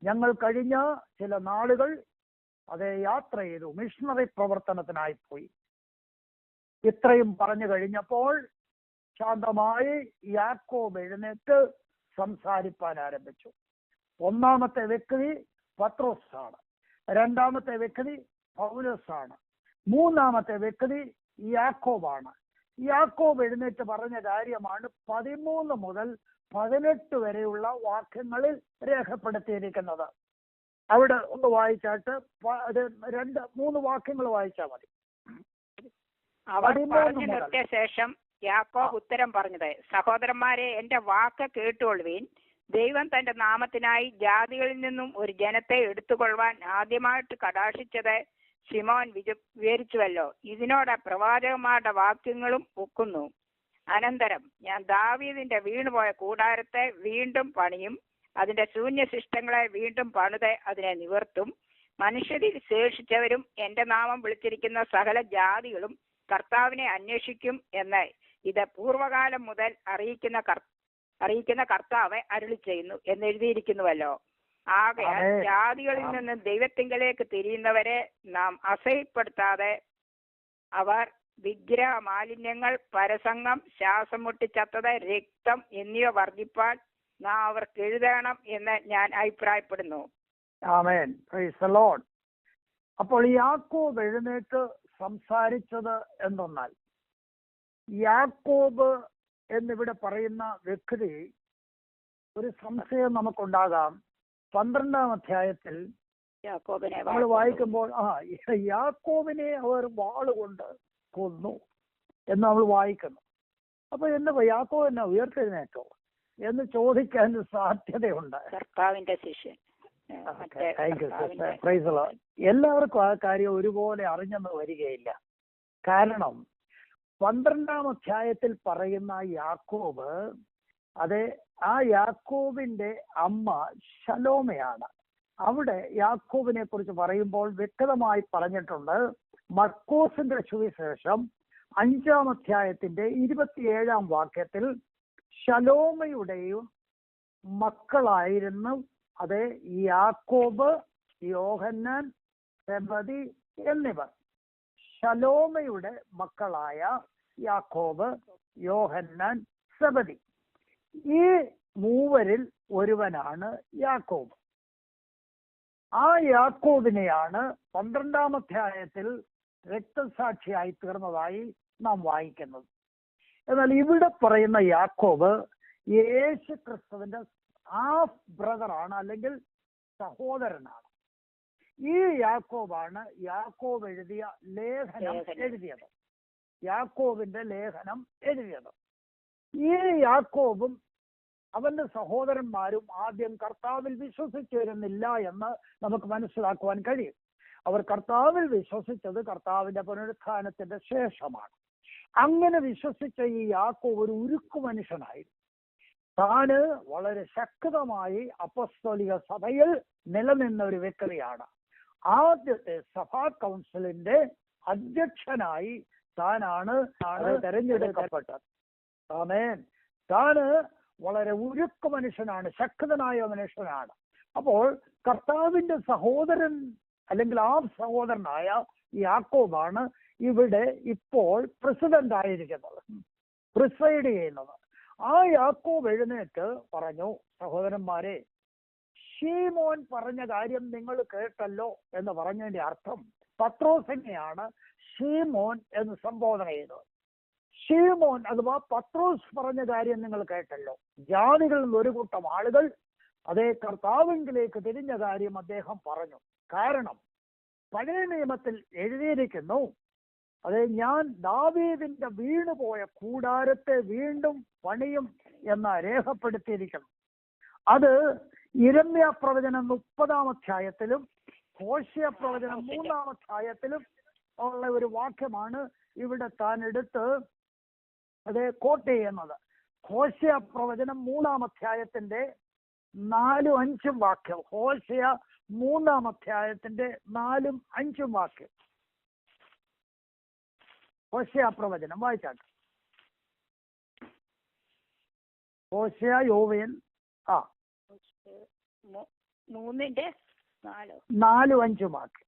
S1: ഞങ്ങൾ കഴിഞ്ഞ ചില നാളുകൾ അതേ യാത്ര ചെയ്തു, മിഷണറി പ്രവർത്തനത്തിനായി പോയി. ഇത്രയും പറഞ്ഞു കഴിഞ്ഞപ്പോൾ ശാന്തമായി യാക്കോബ് എഴുന്നേറ്റ് സംസാരിപ്പാൻ ആരംഭിച്ചു. ഒന്നാമത്തെ വ്യക്തി പത്രോസ് ആണ്, രണ്ടാമത്തെ വ്യക്തി പൗലോസ് ആണ്, മൂന്നാമത്തെ വ്യക്തി യാക്കോബാണ്. യാക്കോബ് എഴുന്നേറ്റ് പറഞ്ഞ കാര്യമാണ് 13 മുതൽ 18 വരെയുള്ള വാക്യങ്ങളിൽ രേഖപ്പെടുത്തിയിരിക്കുന്നത്. അവിടെ ഒന്ന് വായിച്ചാട്ട് 2-3 വാക്യങ്ങൾ വായിച്ചാൽ മതി.
S2: അവർ പറഞ്ഞു നിർത്തിയ ശേഷം യാക്കോബ് ഉത്തരം പറഞ്ഞത്, സഹോദരന്മാരെ, എന്റെ വാക്ക് കേട്ടുകൊള്ളുവീൻ. ദൈവം തന്റെ നാമത്തിനായി ജാതികളിൽ നിന്നും ഒരു ജനത്തെ എടുത്തുകൊള്ളുവാൻ ആദ്യമായിട്ട് കടാക്ഷിച്ചത് ശിമോൻ വിവരിച്ചുവല്ലോ. ഇതിനോട് പ്രവാചകന്മാരുടെ വാക്യങ്ങളും ഒക്കുന്നു. അനന്തരം ഞാൻ ദാവീദിന്റെ വീണുപോയ കൂടാരത്തെ വീണ്ടും പണിയും, അതിന്റെ ശൂന്യശിഷ്ടങ്ങളെ വീണ്ടും പണിത് അതിനെ നിവർത്തും. മനുഷ്യരിൽ ശേഷിച്ചവരും എന്റെ നാമം വിളിച്ചിരിക്കുന്ന സകല ജാതികളും കർത്താവിനെ അന്വേഷിക്കും എന്ന് ഇത് പൂർവകാലം മുതൽ അറിയിക്കുന്ന കർത്താവ് അരുളി ചെയ്യുന്നു എന്നെഴുതിയിരിക്കുന്നുവല്ലോ. ആകയാൽ ജാതികളിൽ നിന്ന് ദൈവത്തിങ്കലേക്ക് തിരിയുന്നവരെ നാം അസഹ്യപ്പെടുത്താതെ അവർ വിഗ്രഹ മാലിന്യങ്ങൾ, പരസംഗം, ശ്വാസം മുട്ടിച്ചത്തത്, രക്തം എന്നിവ വർദ്ധിപ്പാൻ നാം അവർക്ക് എഴുതണം എന്ന് ഞാൻ അഭിപ്രായപ്പെടുന്നു.
S1: ആമേൻ. Praise the Lord. അപ്പോൾ യാക്കോബ് എഴുന്നേറ്റ് സംസാരിച്ചത് എന്തെന്നാൽ, യാക്കോബ് എന്നിവിടെ പറയുന്ന വ്യക്തി, ഒരു സംശയം നമുക്കുണ്ടാകാം. 12-ാം അധ്യായത്തിൽ നമ്മൾ വായിക്കുമ്പോൾ യാക്കോബിനെ അവർ വാളുകൊണ്ട് കൊന്നു എന്ന് നമ്മൾ വായിക്കുന്നു. അപ്പൊ എന്താ യാക്കോബ് എന്നെ ഉയർത്തെഴുന്നേറ്റോ എന്ന് ചോദിക്കാൻ സാധ്യതയുണ്ട്.
S2: കർത്താവിന്റെ ശിഷ്യൻ.
S1: എല്ലാവർക്കും ആ കാര്യം ഒരുപോലെ അറിഞ്ഞെന്ന് വരികയില്ല. കാരണം 12-ാം അധ്യായത്തിൽ പറയുന്ന യാക്കോബ്, അതെ, ആ യാക്കോബിന്റെ അമ്മ ശലോമയാണ്. അവിടെ യാക്കോബിനെ കുറിച്ച് പറയുമ്പോൾ വ്യക്തമായി പറഞ്ഞിട്ടുണ്ട്. മർക്കോസിന്റെ സുവിശേഷം 5-ാം അധ്യായത്തിന്റെ 27-ാം വാക്യത്തിൽ ശലോമയുടെയും മക്കളായിരുന്നു അതെ യാക്കോബ്, യോഹന്നാൻ, സെബദി എന്നിവർ. ശലോമയുടെ മക്കളായ യാക്കോബ്, യോഹന്നാൻ, സെബദി, ഈ മൂവരിൽ ഒരുവനാണ് യാക്കോബ്. ആ യാക്കോബിനെയാണ് 12-ാം അധ്യായത്തിൽ രക്തസാക്ഷിയായി തീർന്നതായി നാം വായിക്കുന്നത്. എന്നാൽ ഇവിടെ പറയുന്ന യാക്കോബ് യേശു ക്രിസ്തുവിന്റെ ഹാഫ് ബ്രദറാണ്, അല്ലെങ്കിൽ സഹോദരനാണ്. ഈ യാക്കോബാണ് യാക്കോബ് എഴുതിയ ലേഖനം എഴുതിയത്, യാക്കോബിന്റെ ലേഖനം എഴുതിയത്. ഈ യാക്കോബും അവന്റെ സഹോദരന്മാരും ആദ്യം കർത്താവിൽ വിശ്വസിച്ചിരുന്നില്ല എന്ന് നമുക്ക് മനസ്സിലാക്കുവാൻ കഴിയും. അവർ കർത്താവിൽ വിശ്വസിച്ചത് കർത്താവിന്റെ പുനരുത്ഥാനത്തിന്റെ ശേഷമാണ്. അങ്ങനെ വിശ്വസിച്ച ഈ യാക്കോബ് ഒരു ഉരുക്കു മനുഷ്യനായിരുന്നു. താന് വളരെ ശക്തമായി അപ്പസ്തോലിക സഭയിൽ നിലനിന്ന ഒരു വ്യക്തിയാണ്. ആദ്യത്തെ സഭാ കൗൺസിലിന്റെ അധ്യക്ഷനായി താനാണ് തെരഞ്ഞെടുക്കപ്പെട്ടത്. ആമേൻ. താന് വളരെ ഉരുക്കു മനുഷ്യനാണ്, ശക്തനായ മനുഷ്യനാണ്. അപ്പോൾ കർത്താവിന്റെ സഹോദരൻ, അല്ലെങ്കിൽ ആ സഹോദരനായ യാക്കോബാണ് ഇവിടെ ഇപ്പോൾ പ്രസിഡന്റ് ആയിരിക്കുന്നത്, പ്രിസൈഡ് ചെയ്യുന്നത്. ആ യാക്കോബ് എഴുന്നേറ്റ് പറഞ്ഞു, സഹോദരന്മാരെ, ശീമോൻ പറഞ്ഞ കാര്യം നിങ്ങൾ കേട്ടല്ലോ എന്ന് പറഞ്ഞതിന്റെ അർത്ഥം പത്രോസിനെയാണ് ശീമോൻ എന്ന് സംബോധന ചെയ്തത്. ശീമോൻ അഥവാ പത്രോസ് പറഞ്ഞ കാര്യം നിങ്ങൾ കേട്ടല്ലോ. ജാതികളിൽ നിന്ന് ഒരു കൂട്ടം ആളുകൾ അതേ കർത്താവിലേക്ക് തിരിഞ്ഞ കാര്യം അദ്ദേഹം പറഞ്ഞു. കാരണം പഴയ നിയമത്തിൽ എഴുതിയിരിക്കുന്നു, അതെ, ഞാൻ ദാവീദിന്റെ വീണുപോയ കൂടാരത്തെ വീണ്ടും പണിയും എന്ന് രേഖപ്പെടുത്തിയിരിക്കുന്നു. അത് യിരെമ്യാ പ്രവചനം 30-ാം അധ്യായത്തിലും ഹോശേയ പ്രവചനം 3-ാം അധ്യായത്തിലും ഉള്ള ഒരു വാക്യമാണ് ഇവിടെ താൻ എടുത്ത് അത് കോട്ട് ചെയ്യുന്നത്. ഹോശേയ പ്രവചനം 3-ാം അധ്യായത്തിന്റെ 4-5 വാക്യം. ഹോശേയ 3-ാം അധ്യായത്തിന്റെ 4-5 വാക്യം. ഹോശേയ പ്രവചനം വായിച്ചാട്ടെ. ഹോശേയ, യോവേൽ 3-4-5 വാക്യം.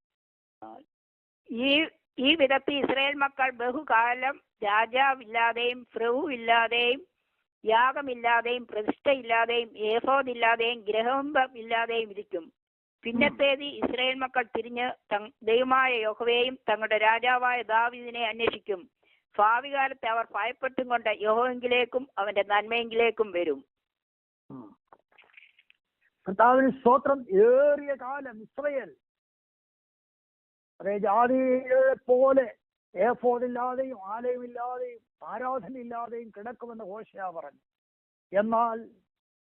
S2: ഈ വിധത്തിൽ ഇസ്രായേൽ മക്കൾ ബഹുകാലം രാജാവില്ലാതെയും പ്രഭുവില്ലാതെയും യാഗമില്ലാതെയും പ്രതിഷ്ഠയില്ലാതെയും ഏഫോദില്ലാതെയും ഗ്രഹബിംബമില്ലാതെയും ഇരിക്കും. പിന്നത്തേത് ഇസ്രായേൽ മക്കൾ തിരിഞ്ഞ് ദൈവമായ യഹോവയെയും തങ്ങളുടെ രാജാവായ ദാവീദിനെ അന്വേഷിക്കും. ഭാവി കാലത്ത് അവർ ഭയപ്പെട്ടും കൊണ്ട് യഹോവയെങ്കിലേക്കും അവന്റെ നന്മയെങ്കിലേക്കും വരും.
S1: കർത്താവിന് സ്തോത്രം. ഏറിയ കാലം ഇസ്രായേൽ ജാതികളെ പോലെ ഏഫോദില്ലാതെയും ആലയമില്ലാതെയും ആരാധനയില്ലാതെയും കിടക്കുമെന്ന് ഹോശേയ പറഞ്ഞു. എന്നാൽ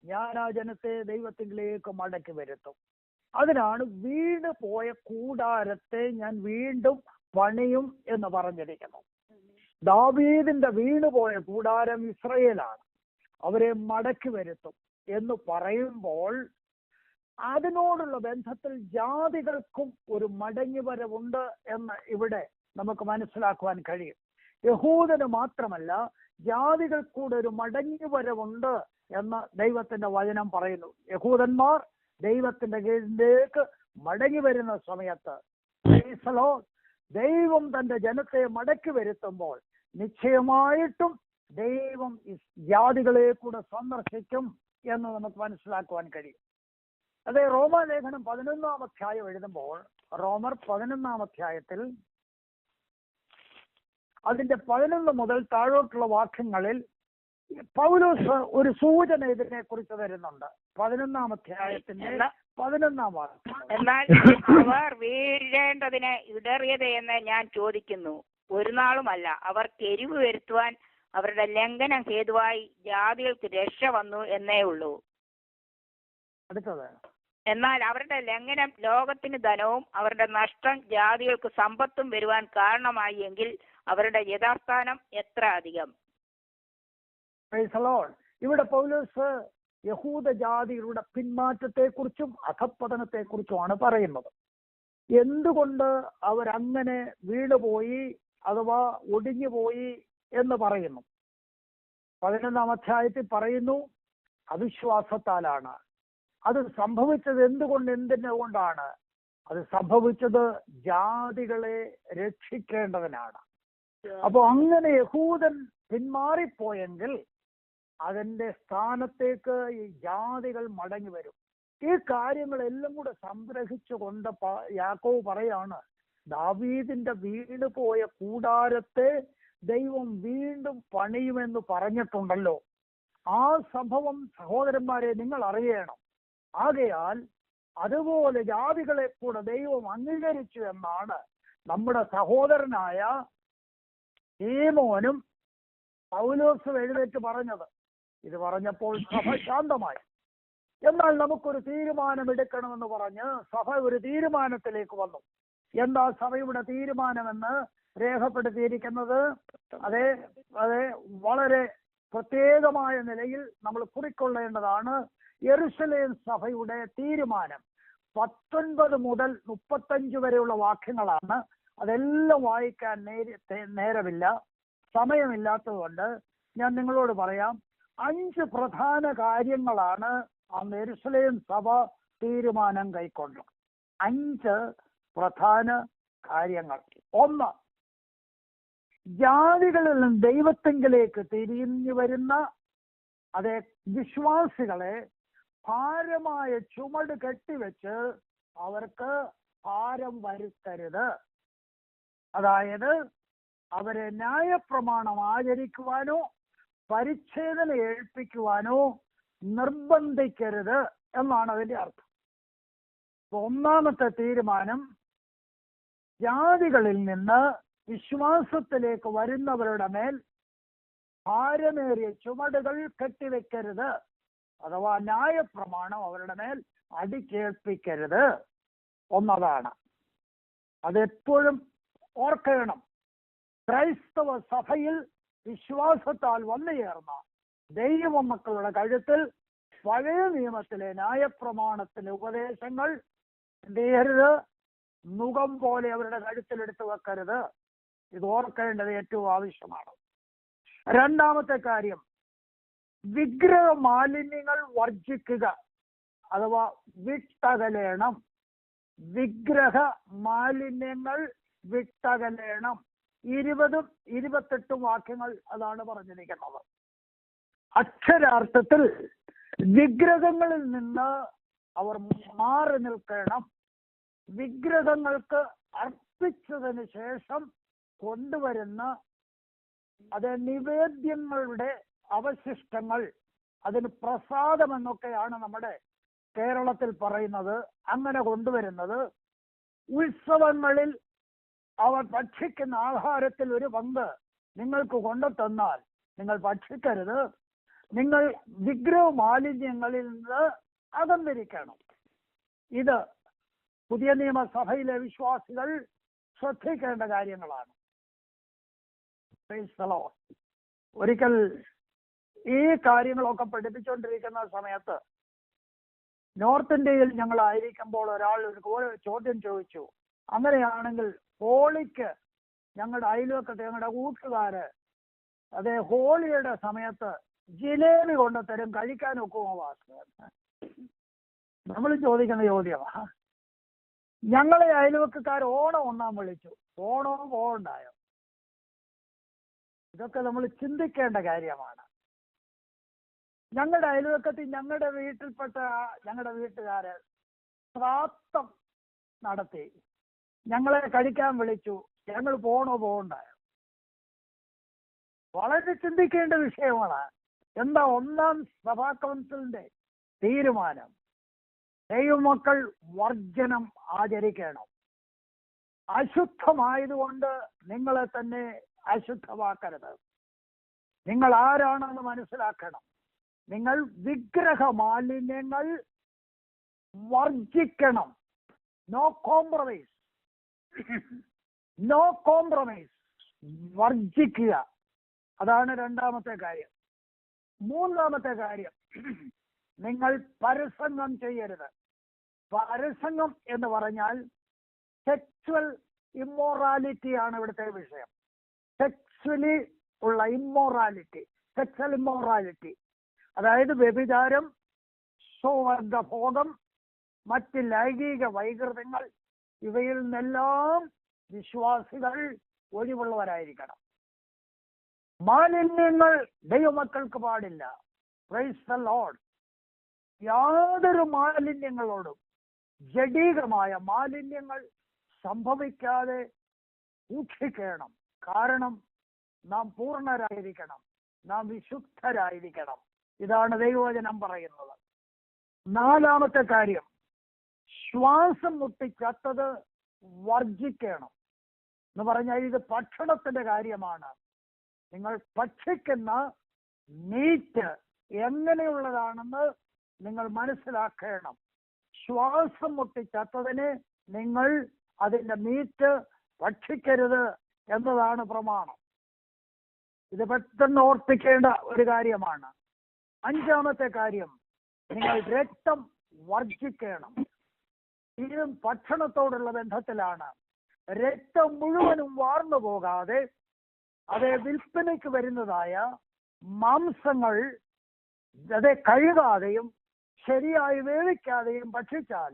S1: ഞാൻ ആ ജനത്തെ ദൈവത്തിലേക്ക് മടക്കി വരുത്തും. അതിനാണ് വീണ് പോയ കൂടാരത്തെ ഞാൻ വീണ്ടും പണിയും എന്ന് പറഞ്ഞിരിക്കുന്നത്. ദാവീദിന്റെ വീണുപോയ കൂടാരം ഇസ്രയേലാണ്, അവരെ മടക്കി വരുത്തും എന്ന് പറയുമ്പോൾ അതിനോടുള്ള ബന്ധത്തിൽ ജാതികൾക്കും ഒരു മടങ്ങിവരവുണ്ട് എന്ന് ഇവിടെ നമുക്ക് മനസ്സിലാക്കുവാൻ കഴിയും. യഹൂദന് മാത്രമല്ല, ജാതികൾക്കൂടെ ഒരു മടങ്ങിവരവുണ്ട് എന്ന് ദൈവത്തിന്റെ വചനം പറയുന്നു. യഹൂദന്മാർ ദൈവത്തിന്റെ കീഴിലേക്ക് മടങ്ങി വരുന്ന സമയത്ത് ദൈവം തന്റെ ജനത്തെ മടക്കി വരുത്തുമ്പോൾ നിശ്ചയമായിട്ടും ദൈവം ജാതികളെ കൂടെ സന്ദർശിക്കും എന്ന് നമുക്ക് മനസ്സിലാക്കുവാൻ കഴിയും. അതെ, റോമാലേഖനം 11-ാം അധ്യായം എഴുതുമ്പോൾ റോമർ 11-ാം അധ്യായത്തിൽ അതിന്റെ 11 മുതൽ താഴോട്ടുള്ള വാക്യങ്ങളിൽ പൗലോസ് ഒരു സൂചന ഇതിനെ കുറിച്ച് തരുന്നുണ്ട്. 11-ാം അധ്യായത്തിന്റെ 11-ാം വാക്യം.
S2: എന്നാൽ അവർ വീഴേണ്ടതിന് ഇടറിയത് എന്ന് ഞാൻ ചോദിക്കുന്നു. ഒരു നാളുമല്ല, അവർക്ക് എരിവ് വരുത്തുവാൻ അവരുടെ ലംഘനം ഹേതുവായി ജാതികൾക്ക് രക്ഷ വന്നു എന്നേ ഉള്ളൂ.
S1: അടുത്തത്,
S2: എന്നാൽ അവരുടെ ലംഘനം ലോകത്തിന് ധനവും അവരുടെ നഷ്ടം ജാതികൾക്ക് സമ്പത്തും വരുവാൻ കാരണമായി എങ്കിൽ അവരുടെ യഥാസ്ഥാനം എത്ര അധികം.
S1: ഇവിടെ പൗലോസ് യഹൂദ ജാതികളുടെ പിന്മാറ്റത്തെക്കുറിച്ചും അധപ്പതനത്തെക്കുറിച്ചുമാണ് പറയുന്നത്. എന്തുകൊണ്ട് അവരങ്ങനെ വീണുപോയി അഥവാ ഒടിഞ്ഞുപോയി എന്ന് പറയുന്നു. 11-ാം അധ്യായത്തിൽ പറയുന്നു അവിശ്വാസത്താലാണ്. അത് സംഭവിച്ചത് എന്തുകൊണ്ടാണ്? അത് സംഭവിച്ചത് ജാതികളെ രക്ഷിക്കേണ്ടതിനാണ്. അപ്പൊ അങ്ങനെ യഹൂദൻ പിന്മാറിപ്പോയെങ്കിൽ അതിന്റെ സ്ഥാനത്തേക്ക് ഈ ജാതികൾ മടങ്ങി വരും. ഈ കാര്യങ്ങളെല്ലാം കൂടെ സംഗ്രഹിച്ചുകൊണ്ട് യാക്കോബ് പറയാണ്, ദാവീദിന്റെ വീണ് പോയ കൂടാരത്തെ ദൈവം വീണ്ടും പണിയുമെന്ന് പറഞ്ഞിട്ടുണ്ടല്ലോ. ആ സംഭവം സഹോദരന്മാരെ നിങ്ങൾ അറിയണം. ആകയാൽ അതുപോലെ ജാതികളെ കൂടെ ദൈവം അംഗീകരിച്ചു എന്നാണ് നമ്മുടെ സഹോദരനായ ഈമോനും പൗലോസും എഴുന്നേറ്റ് പറഞ്ഞത്. ഇത് പറഞ്ഞപ്പോൾ സഭ ശാന്തമായി. എന്നാൽ നമുക്കൊരു തീരുമാനമെടുക്കണമെന്ന് പറഞ്ഞ് സഭ ഒരു തീരുമാനത്തിലേക്ക് വന്നു. എന്താ സഭയുടെ തീരുമാനമെന്ന് രേഖപ്പെടുത്തിയിരിക്കുന്നത്? അതെ, വളരെ പ്രത്യേകമായ നിലയിൽ നമ്മൾ കുറിക്കൊള്ളേണ്ടതാണ്. യെരുശലേം സഭയുടെ തീരുമാനം 19 മുതൽ 35 വരെയുള്ള വാക്യങ്ങളാണ്. അതെല്ലാം വായിക്കാൻ നേരമില്ല, സമയമില്ലാത്തതുകൊണ്ട് ഞാൻ നിങ്ങളോട് പറയാം. 5 പ്രധാന കാര്യങ്ങളാണ് അന്ന് യെരുശലേം സഭ തീരുമാനം കൈക്കൊണ്ടത്. 5 പ്രധാന കാര്യങ്ങൾ. 1, ജാതികളിൽ നിന്ന് ദൈവത്തെങ്കിലേക്ക് തിരിഞ്ഞു വരുന്ന അതേ വിശ്വാസികളെ ഭാരമായ ചുമട് കെട്ടിവെച്ച് അവർക്ക് ഭാരം വരുത്തരുത്. അതായത് അവരെ ന്യായപ്രമാണം ആചരിക്കുവാനോ പരിച്ഛേദന ഏൽപ്പിക്കുവാനോ നിർബന്ധിക്കരുത് എന്നാണ് അതിന്റെ അർത്ഥം. 1-ാമത്തെ തീരുമാനം, ജാതികളിൽ നിന്ന് വിശ്വാസത്തിലേക്ക് വരുന്നവരുടെ മേൽ ഭാരമേറിയ ചുമടുകൾ കെട്ടിവെക്കരുത്, അഥവാ ന്യായപ്രമാണം അവരുടെ മേൽ അടിച്ചേൽപ്പിക്കരുത് എന്നതാണ്. അതെപ്പോഴും ഓർക്കണം. ക്രൈസ്തവ സഭയിൽ വിശ്വാസത്താൽ വന്നു ചേർന്ന ദൈവ മക്കളുടെ കഴുത്തിൽ പഴയ നിയമത്തിലെ ന്യായപ്രമാണത്തിലെ ഉപദേശങ്ങൾ എന്ത് ചെയ്യരുത്? നുകം പോലെ അവരുടെ കഴുത്തിലെടുത്ത് വെക്കരുത്. ഇത് ഓർക്കേണ്ടത് ഏറ്റവും ആവശ്യമാണ്. 2-ാമത്തെ കാര്യം, വിഗ്രഹ മാലിന്യങ്ങൾ വർജിക്കുക, അഥവാ വിട്ടകലേണം. വിഗ്രഹ മാലിന്യങ്ങൾ വിട്ടകലേണം. 20ഉം 28ഉം വാക്യങ്ങൾ അതാണ് പറഞ്ഞിരിക്കുന്നത്. അക്ഷരാർത്ഥത്തിൽ വിഗ്രഹങ്ങളിൽ നിന്ന് അവർ മാറി നിൽക്കണം. വിഗ്രഹങ്ങൾക്ക് അർപ്പിച്ചതിന് ശേഷം കൊണ്ടുവരുന്ന നിവേദ്യങ്ങളുടെ അവശിഷ്ടങ്ങൾ, അതിന് പ്രസാദം എന്നൊക്കെയാണ് നമ്മുടെ കേരളത്തിൽ പറയുന്നത്. അങ്ങനെ കൊണ്ടുവരുന്നത് ഉത്സവങ്ങളിൽ അവർ ഭക്ഷിക്കുന്ന ആഹാരത്തിൽ ഒരു പങ്ക് നിങ്ങൾക്ക് കൊണ്ടുതന്നാൽ നിങ്ങൾ ഭക്ഷിക്കരുത്. നിങ്ങൾ വിഗ്രഹ മാലിന്യങ്ങളിൽ നിന്ന് അകന്നിരിക്കണം. ഇത് പുതിയ നിയമസഭയിലെ വിശ്വാസികൾ ശ്രദ്ധിക്കേണ്ട കാര്യങ്ങളാണ്. ഒരിക്കൽ ഈ കാര്യങ്ങളൊക്കെ പഠിപ്പിച്ചുകൊണ്ടിരിക്കുന്ന സമയത്ത് നോർത്ത് ഇന്ത്യയിൽ ഞങ്ങളായിരിക്കുമ്പോൾ ഒരാൾ ഒരു ചോദ്യം ചോദിച്ചു. അങ്ങനെയാണെങ്കിൽ ഹോളിക്ക് ഞങ്ങളുടെ അയൽവക്കത്തെ ഞങ്ങളുടെ കൂട്ടുകാര് അതെ ഹോളിയുടെ സമയത്ത് ജിലേബി കൊണ്ടുതരും, കഴിക്കാൻ ഒക്കുമോ വാസ്തു? നമ്മൾ ചോദിക്കുന്ന ചോദ്യമാ. ഞങ്ങളെ അയൽവക്കക്കാർ ഓണം ഒന്നാം വിളിച്ചു, ഓണവും പോകണ്ടായോ? ഇതൊക്കെ നമ്മൾ ചിന്തിക്കേണ്ട കാര്യമാണ്. ഞങ്ങളുടെ അയൽവക്കത്തിൽ ഞങ്ങളുടെ വീട്ടിൽപ്പെട്ട ഞങ്ങളുടെ വീട്ടുകാര് ശ്രാദ്ധം നടത്തി, ഞങ്ങളെ കഴിക്കാൻ വിളിച്ചു, ഞങ്ങൾ പോകണ്ടായോ? വളരെ ചിന്തിക്കേണ്ട വിഷയമാണ്. എന്താ ഒന്നാം സഭാ കൗൺസിലിന്റെ തീരുമാനം? ദൈവമക്കൾ വർജനം ആചരിക്കണം. അശുദ്ധമായതുകൊണ്ട് നിങ്ങളെ തന്നെ അശുദ്ധമാക്കരുത്. നിങ്ങൾ ആരാണെന്ന് മനസ്സിലാക്കണം. നിങ്ങൾ വിഗ്രഹ മാലിന്യങ്ങൾ വർജിക്കണം. No compromise, no compromise. വർജിക്കുക. അതാണ് രണ്ടാമത്തെ കാര്യം. മൂന്നാമത്തെ കാര്യം, നിങ്ങൾ പരസംഗം ചെയ്യരുത്. പരസംഗം എന്ന് പറഞ്ഞാൽ സെക്സ്വൽ ഇമ്മോറാലിറ്റി ആണ് ഇവിടുത്തെ വിഷയം. സെക്സ്വലി ഉള്ള ഇമ്മോറാലിറ്റി, സെക്സ്വൽ ഇമ്മോറാലിറ്റി, അതായത് വ്യഭിചാരം, സ്വവർഗഭോഗം, മറ്റ് ലൈംഗിക വൈകൃതങ്ങൾ, ഇവയിൽ നിന്നെല്ലാം വിശ്വാസികൾ ഒഴിവുള്ളവരായിരിക്കണം. മാലിന്യങ്ങൾ ദൈവമക്കൾക്ക് പാടില്ല. Praise the Lord. യാതൊരു മാലിന്യങ്ങളോടും ജഡീകമായ മാലിന്യങ്ങൾ സംഭവിക്കാതെ സൂക്ഷിക്കണം. കാരണം നാം പൂർണ്ണരായിരിക്കണം, നാം വിശുദ്ധരായിരിക്കണം. ഇതാണ് ദൈവവചനം പറയുന്നത്. നാലാമത്തെ കാര്യം, ശ്വാസം മുട്ടിച്ചത്തത് വർജിക്കണം എന്ന് പറഞ്ഞാൽ ഇത് ഭക്ഷണത്തിന്റെ കാര്യമാണ്. നിങ്ങൾ ഭക്ഷിക്കുന്ന മീറ്റ് എങ്ങനെയുള്ളതാണെന്ന് നിങ്ങൾ മനസ്സിലാക്കണം. ശ്വാസം മുട്ടിച്ചത്തതിന് നിങ്ങൾ അതിന്റെ മീറ്റ് ഭക്ഷിക്കരുത് എന്നതാണ് പ്രമാണം. ഇത് പെട്ടെന്ന് ഓർപ്പിക്കേണ്ട ഒരു കാര്യമാണ്. അഞ്ചാമത്തെ കാര്യം, നിങ്ങൾ രക്തം വർജിക്കണം. ഇതും ഭക്ഷണത്തോടുള്ള ബന്ധത്തിലാണ്. രക്തം മുഴുവനും വാർന്നു പോകാതെ അതേ വിൽപ്പനയ്ക്ക് വരുന്നതായ മാംസങ്ങൾ അതേ കഴുകാതെയും ശരിയായി വേവിക്കാതെയും ഭക്ഷിച്ചാൽ